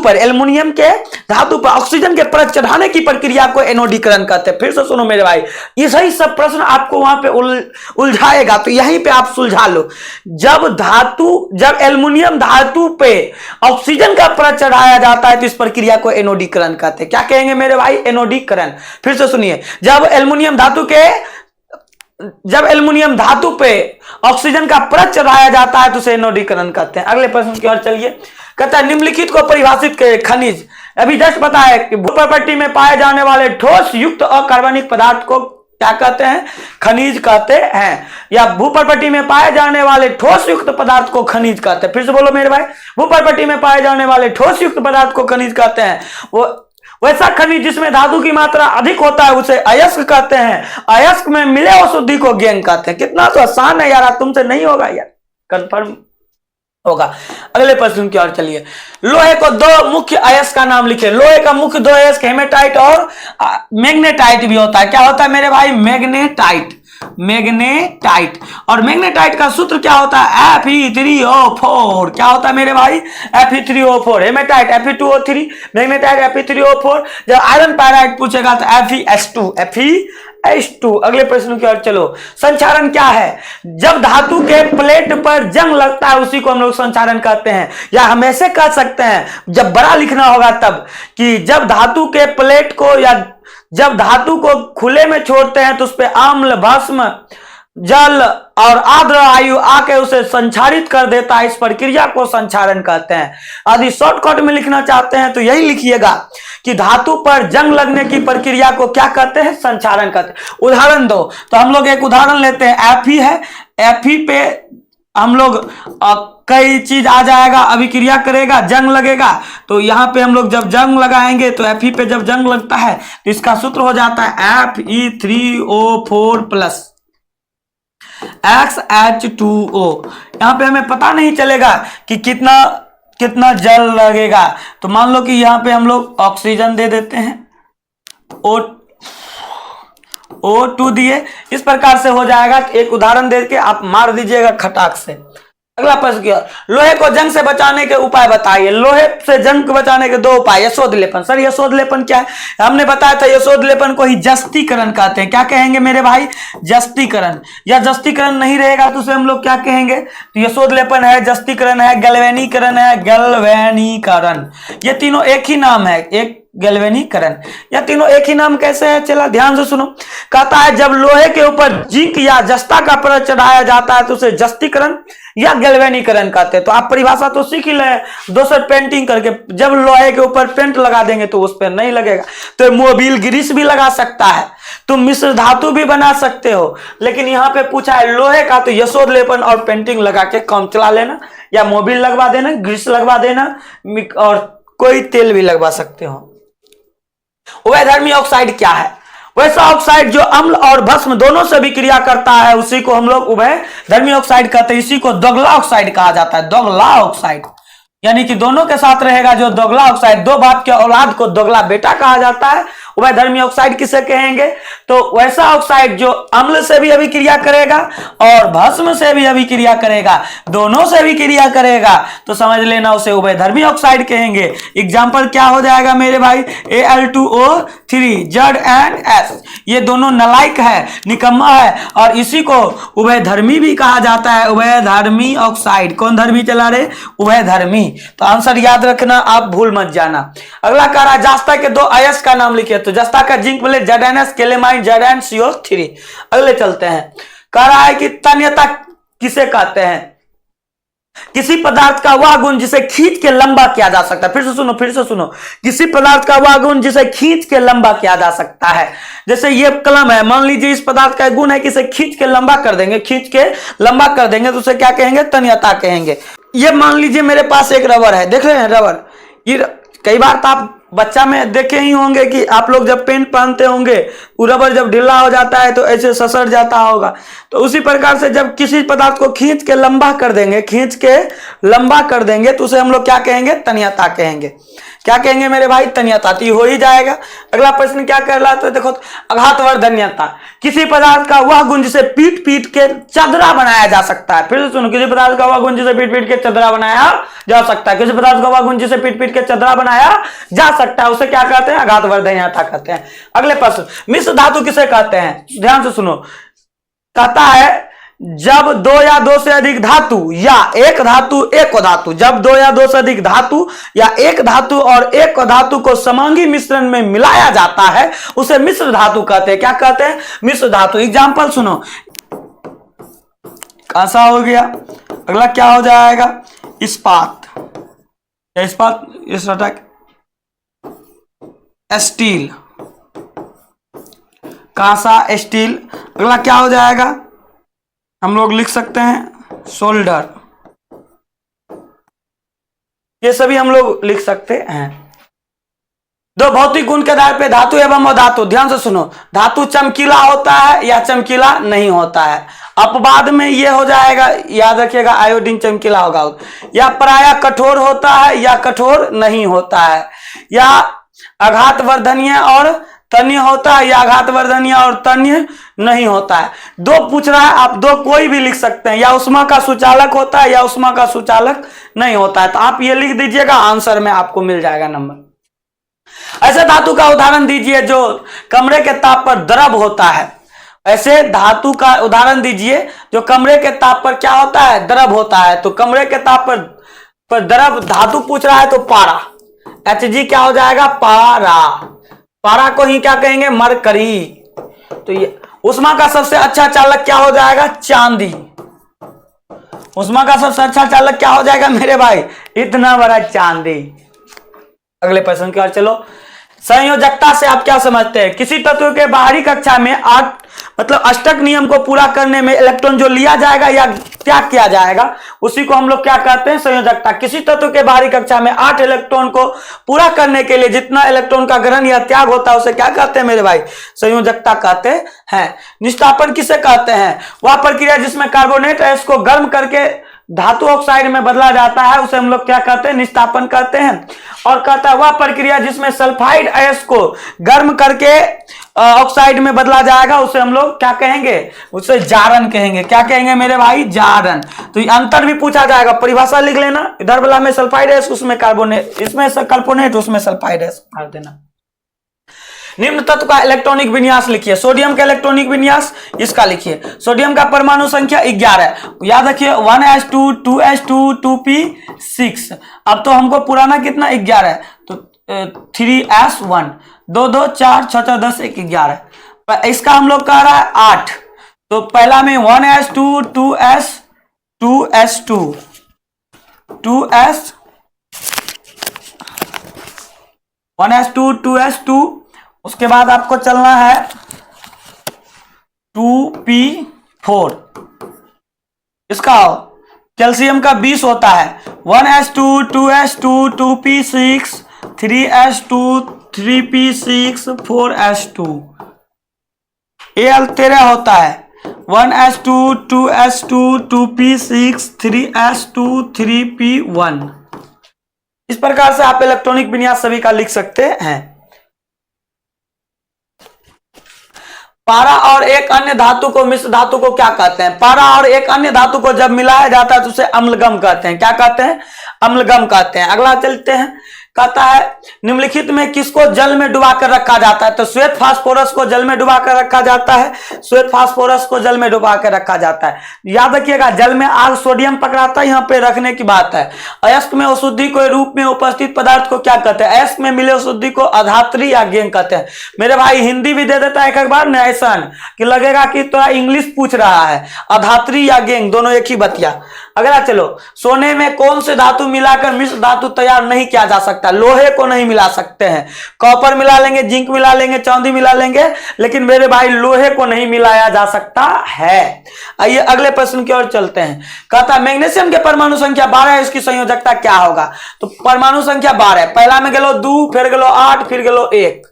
पर ऑक्सीजन के परत चढ़ाने की प्रक्रिया को एनोडीकरण कहते हैं। फिर से सुनो मेरे भाई, ये सही सब प्रश्न आपको वहां पे उलझाएगा, तो यहीं पे आप सुलझा लो। जब एल्युमिनियम धातु पे ऑक्सीजन का परत चढ़ाया जाता है तो इस प्रक्रिया को एनोडीकरण कहते हैं। क्या कहेंगे मेरे भाई? एनोडीकरण। फिर से सुनिए, जब एल्युमिनियम धातु पे ऑक्सीजन का परत चढ़ाया जाता है तो उसे एनोडीकरण कहते हैं। अगले प्रश्न की ओर चलिए। कहता है निम्नलिखित को परिभाषित करें। खनिज, अभी जस्ट पता है कि भूप्रपट्टी में पाए जाने वाले ठोस युक्त अकार्बनिक पदार्थ को क्या कहते हैं? खनिज कहते हैं। या भूप्रपट्टी में पाए जाने वाले ठोस युक्त पदार्थ को खनिज कहते हैं। फिर से बोलो मेरे भाई, भूप्रपट्टी में पाए जाने वाले ठोस युक्त पदार्थ को खनिज कहते हैं। वो वैसा खनिज जिसमें धातु की मात्रा अधिक होता है उसे अयस्क कहते हैं। अयस्क में मिले अशुद्धि को ज्ञान कहते हैं। कितना तो आसान है यार, तुमसे नहीं होगा यार, कंफर्म होगा। अगले प्रश्न की ओर चलिए। लोहे को 2 मुख्य अयस्क का नाम लिखे। लोहे का मुख्य 2 अयस्क हेमेटाइट और मैग्नेटाइट भी होता है। क्या होता है मेरे भाई? मैग्नेटाइट। और मैग्नेटाइट का सूत्र क्या होता है? Fe3O4। क्या होता है मेरे भाई? Fe3O4। Hematite Fe2O3, magnetite Fe3O4। जब आयरन पायराइट पूछेगा तो Fe2। अगले प्रश्न की ओर चलो। संचारण क्या है? जब धातु के प्लेट पर जंग लगता है उसी को हम लोग संचारण कहते हैं। या हम ऐसे कह सकते हैं, जब बड़ा लिखना होगा तब, कि जब धातु के प्लेट को या जब धातु को खुले में छोड़ते हैं तो उस पर अम्ल, भस्म, जल और आर्द्र वायु आके उसे संचारित कर देता है। इस प्रक्रिया को संचारण कहते हैं। यदि शॉर्टकट में लिखना चाहते हैं तो यही लिखिएगा कि धातु पर जंग लगने की प्रक्रिया को क्या कहते हैं? संचारण कहते हैं। उदाहरण दो, तो हम लोग एक उदाहरण लेते हैं। Fe है, Fe पे हम लोग कई चीज आ जाएगा, अभिक्रिया करेगा, जंग लगेगा। तो यहां पे हम लोग जब जंग लगाएंगे तो Fe पे जब जंग लगता है तो इसका सूत्र हो जाता है Fe3O4 प्लस XH2O। यहां पे हमें पता नहीं चलेगा कि कितना जल लगेगा। तो मान लो कि यहां पे हम लोग ऑक्सीजन दे देते हैं, O2 दिए। इस प्रकार से हो जाएगा। एक उदाहरण दे के आप मार दीजिएगा खटाक से। अगला प्रश्न क्या? लोहे को जंग से बचाने के उपाय बताइए। लोहे से जंग को बचाने के 2 उपाय। यशोध लेपन। सर यशोध लेपन क्या है? हमने बताया था यशोध लेपन को ही जस्तीकरण कहते हैं। क्या कहेंगे मेरे भाई? जस्तीकरण। या जस्तीकरण नहीं रहेगा तो उसे हम लोग क्या कहेंगे? तो यशोध लेपन है, जस्तीकरण है, गैल्वेनीकरण है। गैल्वेनीकरण, ये तीनों एक ही नाम है। एक गैल्वेनीकरण, या तीनों एक ही नाम कैसे है? चला ध्यान से सुनो। कहता है जब लोहे के ऊपर जिंक या जस्ता का परत चढ़ाया जाता है तो उसे जस्तीकरण या गैल्वेनीकरण कहते हैं। तो आप परिभाषा तो सीख ही ले, दोसर पेंटिंग करके। जब लोहे के ऊपर पेंट लगा देंगे तो उस पर नहीं लगेगा। तो मोबिल ग्रीस भी लगा सकता है, तुम मिश्र धातु भी बना सकते हो, लेकिन यहाँ पे पूछा है लोहे का, तो यशोध लेपन और पेंटिंग लगा के काम चला लेना, या मोबिल लगवा देना, ग्रीस लगवा देना, और कोई तेल भी लगवा सकते हो। उभयधर्मी ऑक्साइड क्या है? वैसा ऑक्साइड जो अम्ल और भस्म दोनों से भी क्रिया करता है उसी को हम लोग उभयधर्मी ऑक्साइड कहते हैं। इसी को दोगला ऑक्साइड कहा जाता है। दोगला ऑक्साइड यानी कि दोनों के साथ रहेगा जो दोगला ऑक्साइड। 2 बाप के औलाद को दोगला बेटा कहा जाता है। उभयधर्मी ऑक्साइड किसे कहेंगे? तो वैसा ऑक्साइड जो अम्ल से भी अभिक्रिया करेगा और भस्म से भी अभिक्रिया करेगा, दोनों से भी क्रिया करेगा, तो समझ लेना उसे उभयधर्मी ऑक्साइड कहेंगे। एग्जाम्पल क्या हो जाएगा मेरे भाई? Al2O3 ZnS, ये दोनों नलायक है, निकम्मा है, और इसी को उभयधर्मी भी कहा जाता है। उभयधर्मी ऑक्साइड। कौन धर्मी चला रहे? उभयधर्मी। तो आंसर याद रखना, आप भूल मत जाना। अगला कह रहा है जस्ता के 2 अयस्क का नाम लिखिए। तो जस्ता का zinc plate ZnS, calamine ZnCO3। अगले चलते हैं। कह रहा है कि तन्यता किसे कहते हैं? किसी पदार्थ का वह गुण जिसे खींच के लंबा किया जा सकता है। फिर से सुनो। किसी पदार्थ का वह गुण जिसे खींच के लंबा किया जा सकता है। जैसे ये कलम है, मान लीजिए इस पदार्थ का गुण है कि इसे खींच के लंबा कर देंगे, तो उसे क्या कहेंगे? तन्यता कहेंगे। ये मान लीजिए मेरे पास एक रबर है, देख रहे हैं रबर। ये कई बार तो आप बच्चा में देखे ही होंगे कि आप लोग जब पेन पहनते होंगे, वो रबर जब ढीला हो जाता है तो ऐसे ससर जाता होगा। तो उसी प्रकार से जब किसी पदार्थ को खींच के लंबा कर देंगे तो उसे हम लोग क्या कहेंगे? तन्यता कहेंगे। क्या कहेंगे मेरे भाई? तन्यता। तो ये हो ही जाएगा। अगला प्रश्न क्या कर रहा था देखो, आघातवर्धन्यता, किसी पदार्थ का वह गुण जिसे पीट पीट के चदरा बनाया जा सकता है। फिर से सुनो, किसी पदार्थ का वह गुण जिसे पीट पीट के चदरा बनाया जा सकता है, किसी पदार्थ का वह गुण जिसे पीट पीट के चदरा बनाया जा सकता है, उसे क्या कहते हैं? आघातवर्धन्यता कहते हैं। अगले प्रश्न, मिश्र धातु किसे कहते हैं? ध्यान से सुनो, कहता है जब दो या दो से अधिक धातु या एक धातु एक धातु, जब दो या दो से अधिक धातु या एक धातु और एक धातु को समांगी मिश्रण में मिलाया जाता है उसे मिश्र धातु कहते हैं। क्या कहते हैं? मिश्र धातु। एग्जाम्पल सुनो, कैसा हो गया? अगला क्या हो जाएगा? इस्पात, इस्पात, स्टील, कांसा, स्टील। अगला क्या हो जाएगा? हम लोग लिख सकते हैं सोल्डर, ये सभी हम लोग लिख सकते हैं। दो भौतिक गुण के आधार पे धातु एवं अधातु, ध्यान से सुनो, धातु चमकीला होता है या चमकीला नहीं होता है। अपवाद में ये हो जाएगा, याद रखिएगा, आयोडीन चमकीला होगा, या प्रायः कठोर होता है या कठोर नहीं होता है, या आघातवर्धनीय और तन्य होता है या आघातवर्धनीय और तन्य नहीं होता है। दो पूछ रहा है, आप दो कोई भी लिख सकते हैं, या उष्मा का सुचालक होता है या उष्मा का सुचालक नहीं होता है। तो आप ये लिख दीजिएगा, आंसर में आपको मिल जाएगा नंबर। ऐसे धातु का उदाहरण दीजिए जो कमरे के ताप पर द्रव होता है। ऐसे धातु का उदाहरण दीजिए जो कमरे के ताप पर क्या होता है? द्रव होता है। तो कमरे के ताप पर द्रव धातु पूछ रहा है तो पारा, Hg क्या हो जाएगा? पारा। पारा को ही क्या कहेंगे? मरकरी। तो ये उष्मा का सबसे अच्छा चालक क्या हो जाएगा? चांदी। उष्मा का सबसे अच्छा चालक क्या हो जाएगा मेरे भाई? इतना बड़ा चांदी। अगले प्रश्न की ओर चलो। संयोजकता से आप क्या समझते हैं? किसी तत्व के बाहरी कक्षा में अष्टक नियम को पूरा करने में इलेक्ट्रॉन जो लिया जाएगा या त्याग किया जाएगा उसी को हम लोग क्या कहते हैं? संयोजकता। किसी तत्व के बाहरी कक्षा में 8 इलेक्ट्रॉन को पूरा करने के लिए जितना इलेक्ट्रॉन का ग्रहण या त्याग होता है उसे क्या कहते हैं मेरे भाई? संयोजकता कहते हैं। निष्ठापन किसे कहते हैं? वह प्रक्रिया जिसमें कार्बोनेट गैस को गर्म करके धातु ऑक्साइड में बदला जाता है उसे हम लोग क्या कहते हैं? निष्ठापन कहते हैं। और कहता है वह प्रक्रिया जिसमें सल्फाइड गैस को गर्म करके ऑक्साइड में बदला जाएगा उसे हम लोग क्या कहेंगे? उसे जारन कहेंगे। क्या कहेंगे मेरे भाई? जारन। तो अंतर भी पूछा जाएगा, परिभाषा लिख लेना। इधर वाला में सल्फाइड गैस, उसमें कार्बोनेट, इसमें कार्बोनेट, उसमें सल्फाइड गैस मार देना। निम्न तत्व का इलेक्ट्रॉनिक विन्यास लिखिए। सोडियम का इलेक्ट्रॉनिक विन्यास इसका लिखिए। सोडियम का परमाणु संख्या 11, याद रखिए 1s2 2s2 2p6। अब तो हमको पुराना कितना? 11 है, तो 3s1 2 2 4 6 6 10 1 11। इसका हम लोग कह रहा है 8, तो पहला में 1s2 2s 2s2 2s 1s2 2s2, उसके बाद आपको चलना है 2p4। इसका कैल्शियम का 20 होता है 1s2 2s2 2p6 3s2 3p6 4s2। Al13 होता है 1s2 2s2 2p6 3s2 3p1। इस प्रकार से आप इलेक्ट्रॉनिक विन्यास सभी का लिख सकते हैं। पारा और एक अन्य धातु को मिश्र धातु को क्या कहते हैं? पारा और एक अन्य धातु को जब मिलाया जाता है तो उसे अम्लगम कहते हैं। क्या कहते हैं? अम्लगम कहते हैं। अगला चलते हैं, कहता है निम्नलिखित में किसको जल में डुबा कर रखा जाता है? तो श्वेत फास्फोरस को जल में डुबा कर रखा जाता है। श्वेत फास्फोरस को जल में डुबा कर रखा जाता है। याद रखिएगा, जल में आग सोडियम पकड़ाता है, यहाँ पे रखने की बात है। अयस्क में अशुद्धि के रूप में उपस्थित पदार्थ को क्या कहते हैं? अयस्क में मिले अशुद्धि को अधात्री या गेंग कहते हैं। मेरे भाई हिंदी भी दे देता है एक बार न, ऐसा कि लगेगा कि तो इंग्लिश पूछ रहा है। अधात्री या गेंग दोनों एक ही बतिया। अगला चलो, सोने में कौन से धातु मिलाकर मिश्र धातु तैयार नहीं किया जा सकता? लोहे को नहीं मिला सकते हैं। कॉपर मिला लेंगे, जिंक मिला लेंगे, चांदी मिला लेंगे, लेकिन मेरे भाई लोहे को नहीं मिलाया जा सकता है। आइए अगले प्रश्न की ओर चलते हैं। कहता है मैग्नीशियम के परमाणु संख्या 12 है, इसकी संयोजकता क्या होगा? तो परमाणु संख्या 12, पहला में गेलो 2, फिर गेलो 8, फिर गेलो 1।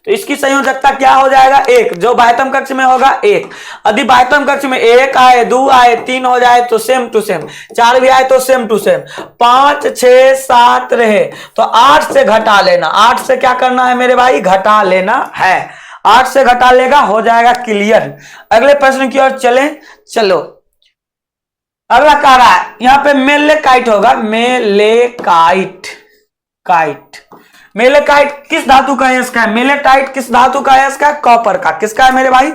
तो इसकी संयोजकता क्या हो जाएगा, एक। जो बाह्यतम कक्ष में होगा एक। यदि बाह्यतम कक्ष में 1 आए, 2 आए, 3 हो जाए तो सेम टू सेम, 4 भी आए तो सेम टू सेम, 5 6 7 रहे तो 8 से घटा लेना। 8 से क्या करना है मेरे भाई, घटा लेना है। 8 से घटा लेगा, हो जाएगा क्लियर। अगले प्रश्न की ओर चले। चलो अगला कह रहा है यहां पे मेलेकाइट होगा, मेलेकाइट। मेलेकाइट किस धातु का है इसका, मेलेकाइट किस धातु का है इसका, कॉपर का। किसका है मेरे भाई,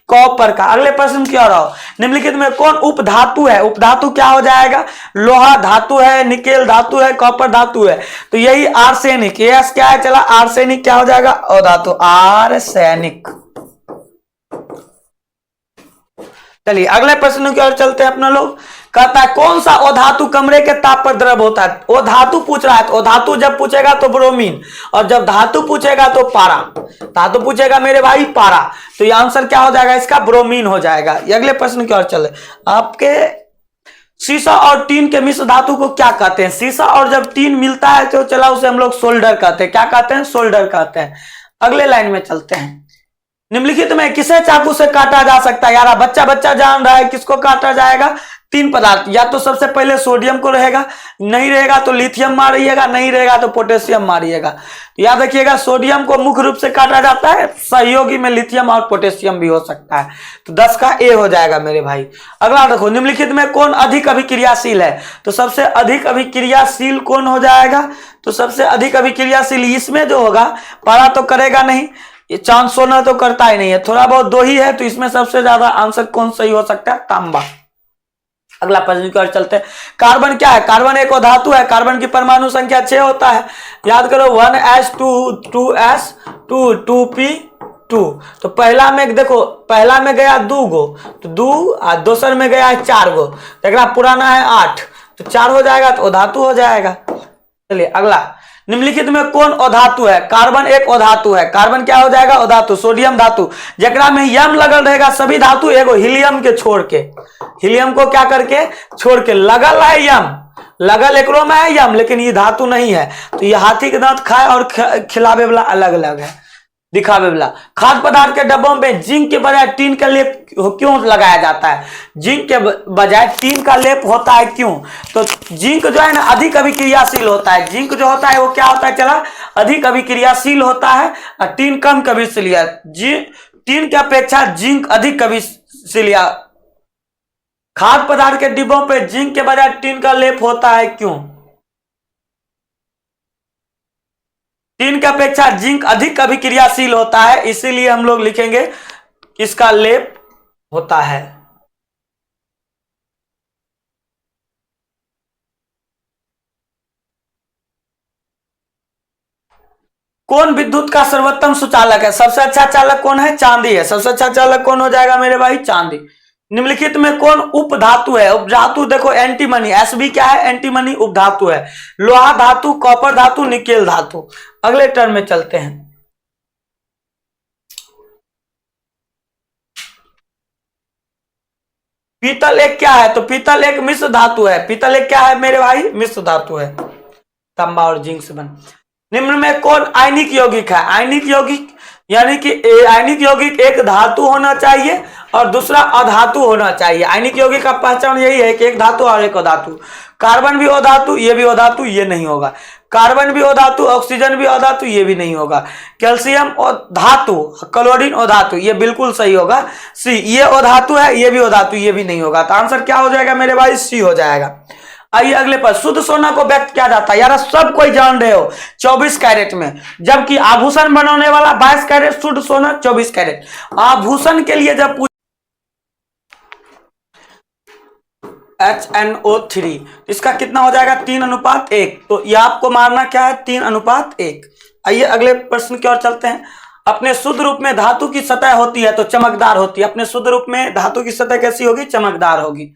कॉपर का। अगले प्रश्न की ओर आओ। निम्नलिखित में कौन उपधातु है, उपधातु क्या हो जाएगा, लोहा धातु है, निकेल धातु है, कॉपर धातु है। तो यही आर्सेनिक, ये क्या है चला, आर्सेनिक क्या हो जाएगा, अधातु, आर्सेनिक। चलिए अगले प्रश्न की ओर चलते हैं अपना लोग। कहता है कौन सा अधातु कमरे के ताप पर द्रव होता है। वो धातु पूछ रहा है, तो धातु जब पूछेगा तो ब्रोमीन, और जब धातु पूछेगा तो पारा। धातु पूछेगा मेरे भाई पारा, तो ये आंसर क्या हो जाएगा इसका, ब्रोमीन हो जाएगा। अगले प्रश्न की ओर चले। आपके सीसा और टीन के मिश्र धातु को क्या कहते हैं। सीसा और जब टीन मिलता है तो चला उसे हम लोग सोल्डर कहते हैं। क्या कहते हैं, सोल्डर कहते हैं। अगले लाइन में चलते हैं। निम्नलिखित में किसे चाकू से काटा जा सकता है। यार बच्चा जान रहा है किसको काटा जाएगा, 3 पदार्थ। या तो सबसे पहले सोडियम को रहेगा, नहीं रहेगा तो लिथियम मारिएगा, नहीं रहेगा तो पोटेशियम मारिएगा। तो याद रखिएगा सोडियम को मुख्य रूप से काटा जाता है, सहयोगी में लिथियम और पोटेशियम भी हो सकता है। तो 10 का ए हो जाएगा मेरे भाई। अगला देखो, निम्नलिखित में कौन अधिक अभिक्रियाशील है। तो सबसे अधिक अभिक्रियाशील कौन हो जाएगा, तो सबसे अधिक अभिक्रियाशील इसमें जो होगा, पारा तो करेगा नहीं, ये चांद सोना तो करता ही नहीं है, थोड़ा बहुत 2 ही है। तो इसमें सबसे ज्यादा आंसर कौन सही हो सकता है, तांबा। अगला प्रश्न की ओर चलते हैं। कार्बन क्या है, कार्बन एक धातु है। कार्बन की परमाणु संख्या 6 होता है। याद करो 1s2 2s2 2p2। तो पहला में देखो, पहला में गया 2 गो, तो 2, और दूसर में गया 4 गो, तो पुराना है 8, तो 4 हो जाएगा, तो अधातु हो जाएगा। चलिए अगला, निम्नलिखित में कौन अधातु है। कार्बन एक अधातु है। कार्बन क्या हो जाएगा, अधातु। सोडियम धातु, जकरा में यम लगल रहेगा सभी धातु एगो हीलियम के छोड़ के, हीलियम को क्या करके छोड़ के, लगल है यम, लगल एकरो में है यम, लेकिन ये धातु नहीं है। तो ये हाथी के दांत खाए और खिलावे वाला अलग अलग है, दिखावे वाला। खाद्य पदार्थ के डब्बों में जिंक के बजाय टीन का लेप क्यों लगाया जाता है। जिंक के बजाय टीन का लेप होता है, क्यों, तो जिंक जो है ना अधिक अभिक्रियाशील होता है। जिंक जो होता है वो क्या होता है चला, अधिक अभिक्रियाशील होता है, और टीन कम कभिशील है। टीन की अपेक्षा जिंक अधिक कभिशील। खाद्य पदार्थ के डिब्बों पे जिंक के बजाय टीन का लेप होता है, क्यों, टीन की अपेक्षा जिंक अधिक अभिक्रियाशील होता है, इसीलिए हम लोग लिखेंगे इसका लेप होता है। कौन विद्युत का सर्वोत्तम सुचालक है। सबसे अच्छा चालक कौन है, चांदी है। सबसे अच्छा चालक कौन हो जाएगा मेरे भाई, चांदी। निम्नलिखित में कौन उपधातु है। उपधातु देखो एंटीमनी, Sb क्या है, एंटीमनी उपधातु है। लोहा धातु, कॉपर धातु, निकेल धातु। अगले टर्म में चलते हैं। पीतल एक क्या है, तो पीतल एक मिश्र धातु है। पीतल एक क्या है मेरे भाई, मिश्र धातु है, तांबा और जिंक से बन। निम्न में कौन आयनिक यौगिक है। आयनिक यौगिक यानी कि आयनिक यौगिक एक धातु होना चाहिए और दूसरा अधातु होना चाहिए। आयनिक यौगिक का पहचान यही है कि एक धातु और एक अधातु। कार्बन भी अधातु, ये भी अधातु, ये नहीं होगा। कार्बन भी अधातु, ऑक्सीजन भी अधातु, ये भी नहीं होगा। कैल्शियम धातु, क्लोरीन अधातु, ये बिल्कुल सही होगा सी। ये अधातु है, ये भी अधातु, ये भी नहीं होगा। तो आंसर क्या हो जाएगा मेरे भाई, सी हो जाएगा। आइए अगले पर। शुद्ध सोना को व्यक्त किया जाता है, यार सब कोई जान रहे हो, 24 कैरेट में, जबकि आभूषण बनाने वाला 22 कैरेट, शुद्ध सोना 24 कैरेट। आभूषण के लिए जब HNO3, इसका कितना हो जाएगा, 3:1। तो ये आपको मारना क्या है, 3:1। आइए अगले प्रश्न की ओर चलते हैं। अपने शुद्ध रूप में धातु की सतह होती है तो चमकदार होती है। अपने शुद्ध रूप में धातु की सतह कैसी होगी, चमकदार होगी।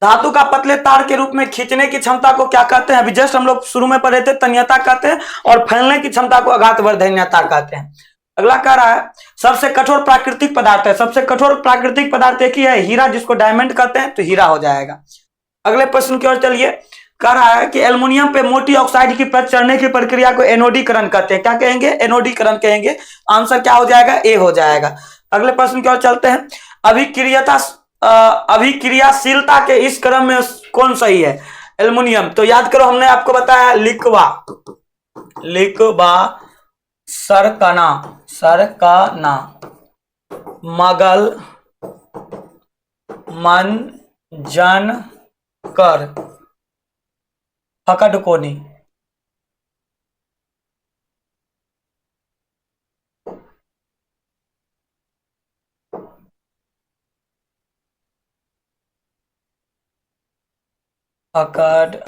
धातु का पतले तार के रूप में खींचने की क्षमता को क्या कहते हैं, अभी जस्ट हम लोग शुरू में पढ़े थे, तन्यता कहते हैं, और फैलने की क्षमता को अघातवर्धन्यता कहते हैं। अगला कह रहा है सबसे कठोर प्राकृतिक पदार्थ है। सबसे कठोर प्राकृतिक पदार्थ एक ही है, हीरा, जिसको डायमंड कहते हैं, तो हीरा हो जाएगा। अगले प्रश्न की ओर चलिए। कह रहा है कि एल्युमिनियम पे मोटी ऑक्साइड की परत चढ़ने की प्रक्रिया को एनोडीकरण कहते हैं। क्या कहेंगे? एनोडीकरण कहेंगे। आंसर क्या हो जाएगा? ए हो जाएगा। अगले प्रश्न की ओर चलते हैं। अभिक्रियाशीलता के इस क्रम में कौन सही है? एल्युमिनियम। तो याद करो, हमने आपको बताया लिक्वा, सरकना, मगल, मंजनकर, फकड़कोनी। फकड़कोनी।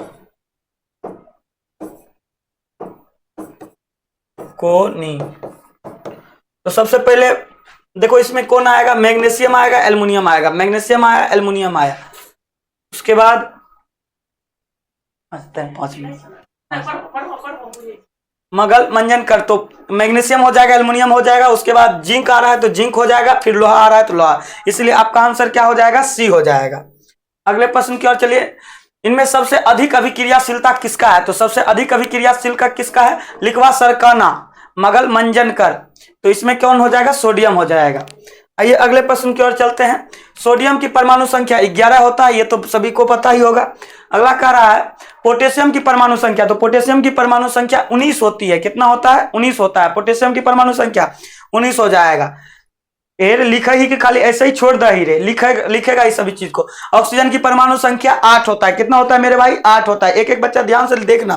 तो सबसे पहले देखो, इसमें कौन आएगा? मैग्नीशियम आएगा, एल्युमिनियम आएगा। मैग्नीशियम आया, एल्युमिनियम आया। उसके बाद 5 मिनट मगल मंजन कर, तो मैग्नीशियम हो जाएगा, एल्युमिनियम हो जाएगा। उसके बाद जिंक आ रहा है तो जिंक हो जाएगा, फिर लोहा आ रहा है तो लोहा। इसलिए आपका आंसर क्या हो जाएगा? सी हो जाएगा। अगले प्रश्न की ओर चलिए। इनमें सबसे अधिक अभिक्रियाशीलता किसका है? तो सबसे अधिक अभिक्रियाशील का किसका है? लिक्वा, सरकना, मगल, मंजनकर। तो इसमें कौन हो जाएगा? सोडियम हो जाएगा। आइए अगले प्रश्न की ओर चलते हैं। सोडियम की परमाणु संख्या 11 होता है, ये तो सभी को पता ही होगा। अगला कह रहा है पोटेशियम की परमाणु संख्या। तो पोटेशियम की परमाणु संख्या 19 होती है। कितना होता है? 19 होता है। पोटेशियम की परमाणु संख्या 19 हो जाएगा। ये लिखा ही कि खाली ऐसे ही छोड़ दा ही रे, लिखेगा इस सभी चीज को। ऑक्सीजन की परमाणु संख्या 8 होता है। कितना होता है मेरे भाई? 8 होता है। एक एक बच्चा ध्यान से देखना।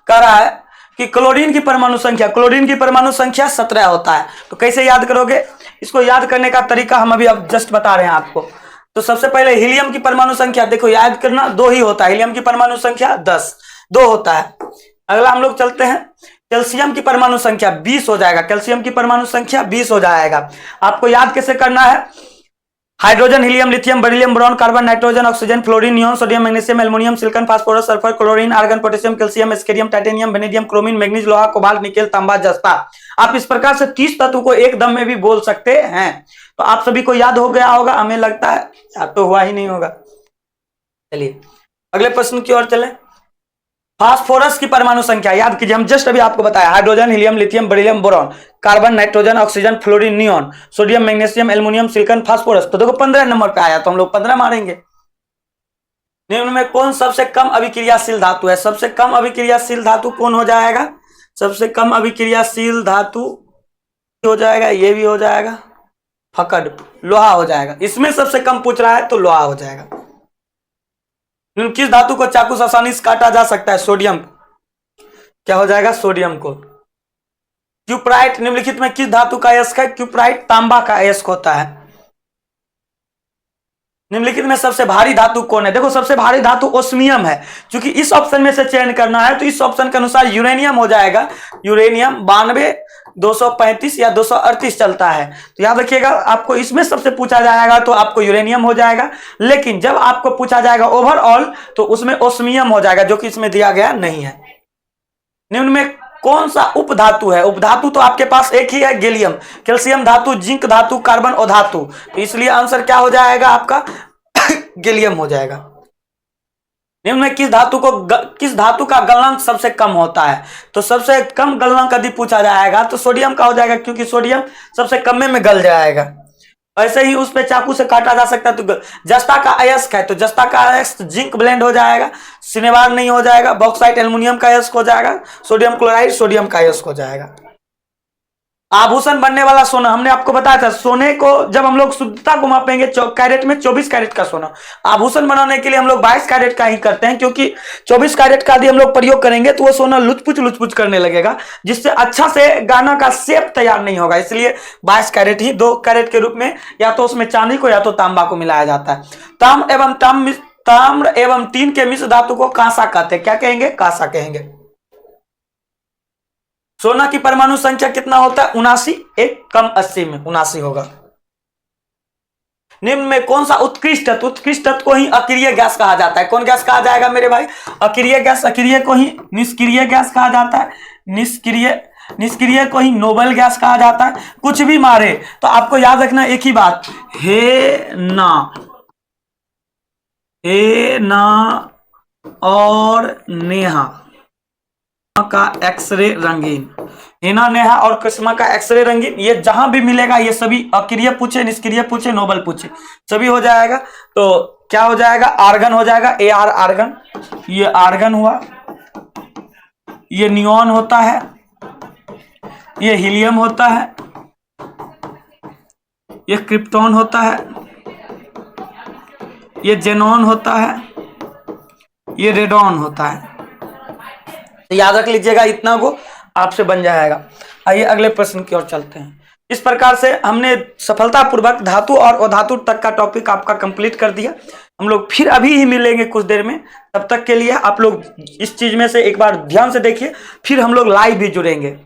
कह रहा है कि क्लोरीन की परमाणु संख्या, 17 होता है। तो कैसे याद करोगे? इसको याद करने का तरीका हम अभी अब जस्ट बता रहे हैं आपको। तो सबसे पहले हीलियम की परमाणु संख्या देखो, याद करना 2 ही होता है। हीलियम की परमाणु संख्या 2 होता है। अगला हम लोग चलते हैं। कैल्शियम की परमाणु संख्या 20 हो जाएगा। कैल्शियम की परमाणु संख्या 20 हो जाएगा। आपको याद कैसे करना है? Hydrogen, helium, lithium, beryllium, boron, carbon, nitrogen, oxygen, fluorine, neon, sodium, magnesium, aluminium, silicon, phosphorus, sulphur, chlorine, argon, potassium, calcium, scandium, titanium, vanadium, chromium, manganese, लोहा, कोबाल्ट, निकेल, तांबा, जस्ता। आप इस प्रकार से 30 तत्व को एक दम में भी बोल सकते हैं। तो आप सभी को याद हो गया होगा, हमें लगता है याद तो हुआ ही नहीं होगा। चलिए अगले प्रश्न की ओर चले। फास्फोरस की परमाणु संख्या याद कीजिए, हम जस्ट अभी आपको बताया hydrogen, helium, lithium, beryllium, boron, carbon, nitrogen, oxygen, fluorine, neon, sodium, magnesium, aluminium, silicon, phosphorus. तो देखो 15 नंबर पे आया, तो हम लोग 15 मारेंगे। निम्न में कौन सबसे कम अभिक्रियाशील धातु है? सबसे कम अभिक्रियाशील धातु कौन हो जाएगा? सबसे कम अभिक्रियाशील धातु हो जाएगा, ये भी हो जाएगा, फकड़, लोहा हो जाएगा। इसमें सबसे कम पूछ रहा है तो लोहा हो जाएगा। किस धातु को चाकू से आसानी से काटा जा सकता है? सोडियम। क्या हो जाएगा? सोडियम को। क्यूप्राइट निम्नलिखित में किस धातु का अयस्क है? क्यूप्राइट तांबा का अयस्क होता है। निम्नलिखित में सबसे भारी धातु कौन है? देखो सबसे भारी धातु ओस्मियम है। क्योंकि इस ऑप्शन में से चयन करना है तो इस ऑप्शन के अनुसार यूरेनियम हो जाएगा। यूरेनियम 92, 235 या 238 चलता है। तो याद रखिएगा, आपको इसमें सबसे पूछा जाएगा तो आपको यूरेनियम हो जाएगा। लेकिन जब आपको पूछा जाएगा ओवरऑल तो उसमें ओस्मियम हो जाएगा, जो कि इसमें दिया गया नहीं है। निम्न में कौन सा उपधातु है? उपधातु तो आपके पास एक ही है, गैलियम। कैल्शियम धातु, जिंक धातु, कार्बन अधातु। तो इसलिए आंसर क्या हो जाएगा आपका? गैलियम हो जाएगा। निम्न में किस धातु का गलनांक सबसे कम होता है? तो सबसे कम गलनांक यदि पूछा जाएगा तो सोडियम का हो जाएगा, क्योंकि सोडियम सबसे कम में गल जाएगा। ऐसे ही उस पे चाकू से काटा जा सकता है। तो जस्ता का अयस्क है, तो जस्ता का अयस्क जिंक ब्लेंड हो जाएगा, सिनेबार नहीं हो जाएगा। बॉक्साइट एल्युमिनियम का अयस्क हो जाएगा। सोडियम क्लोराइड सोडियम का अयस्क हो जाएगा। आभूषण बनने वाला सोना, हमने आपको बताया था सोने को जब हम लोग शुद्धता को मापेंगे कैरेट में 24 कैरेट का सोना। आभूषण बनाने के लिए हम लोग 22 कैरेट का ही करते हैं, क्योंकि 24 कैरेट का यदि हम लोग प्रयोग करेंगे तो वो सोना लुचपुच करने लगेगा, जिससे अच्छा से गाना का शेप तैयार नहीं होगा। इसलिए 22 कैरेट ही 2 कैरेट के रूप में या तो उसमें चांदी को या तो तांबा को मिलाया जाता है। ताम्र एवं टीन के मिश्र धातु को कांसा कहते हैं। क्या कहेंगे? कांसा कहेंगे। सोना की परमाणु संख्या कितना होता है? 79। एक कम 80 में 79 होगा। निम्न में कौन सा उत्कृष्ट तत्व को ही अक्रिय गैस कहा जाता है? कौन गैस कहा जाएगा मेरे भाई? अक्रिय गैस। अक्रिय को ही निष्क्रिय गैस कहा जाता है। निष्क्रिय को ही नोबल गैस कहा जाता है। कुछ भी मारे तो आपको याद रखना एक ही बात, हे ना और नेहा का एक्सरे रंगीन। हिना, नेहा और कृष्णा का एक्सरे रंगीन, ये जहां भी मिलेगा ये सभी अक्रिय पूछे, निष्क्रिय पूछे, नोबल पूछे, सभी हो जाएगा। तो क्या हो जाएगा? आर्गन हो जाएगा, AR आर्गन, ये आर्गन हुआ, ये नियॉन होता है, ये हीलियम होता है, ये क्रिप्टॉन होता है, ये जेनॉन होता है, ये रेडॉन होता है। तो याद रख लीजिएगा, इतना को आपसे बन जाएगा। आइए अगले प्रश्न की ओर चलते हैं। इस प्रकार से हमने सफलतापूर्वक धातु और अधातु तक का टॉपिक आपका कंप्लीट कर दिया। हम लोग फिर अभी ही मिलेंगे कुछ देर में, तब तक के लिए आप लोग इस चीज में से एक बार ध्यान से देखिए, फिर हम लोग लाइव भी जुड़ेंगे।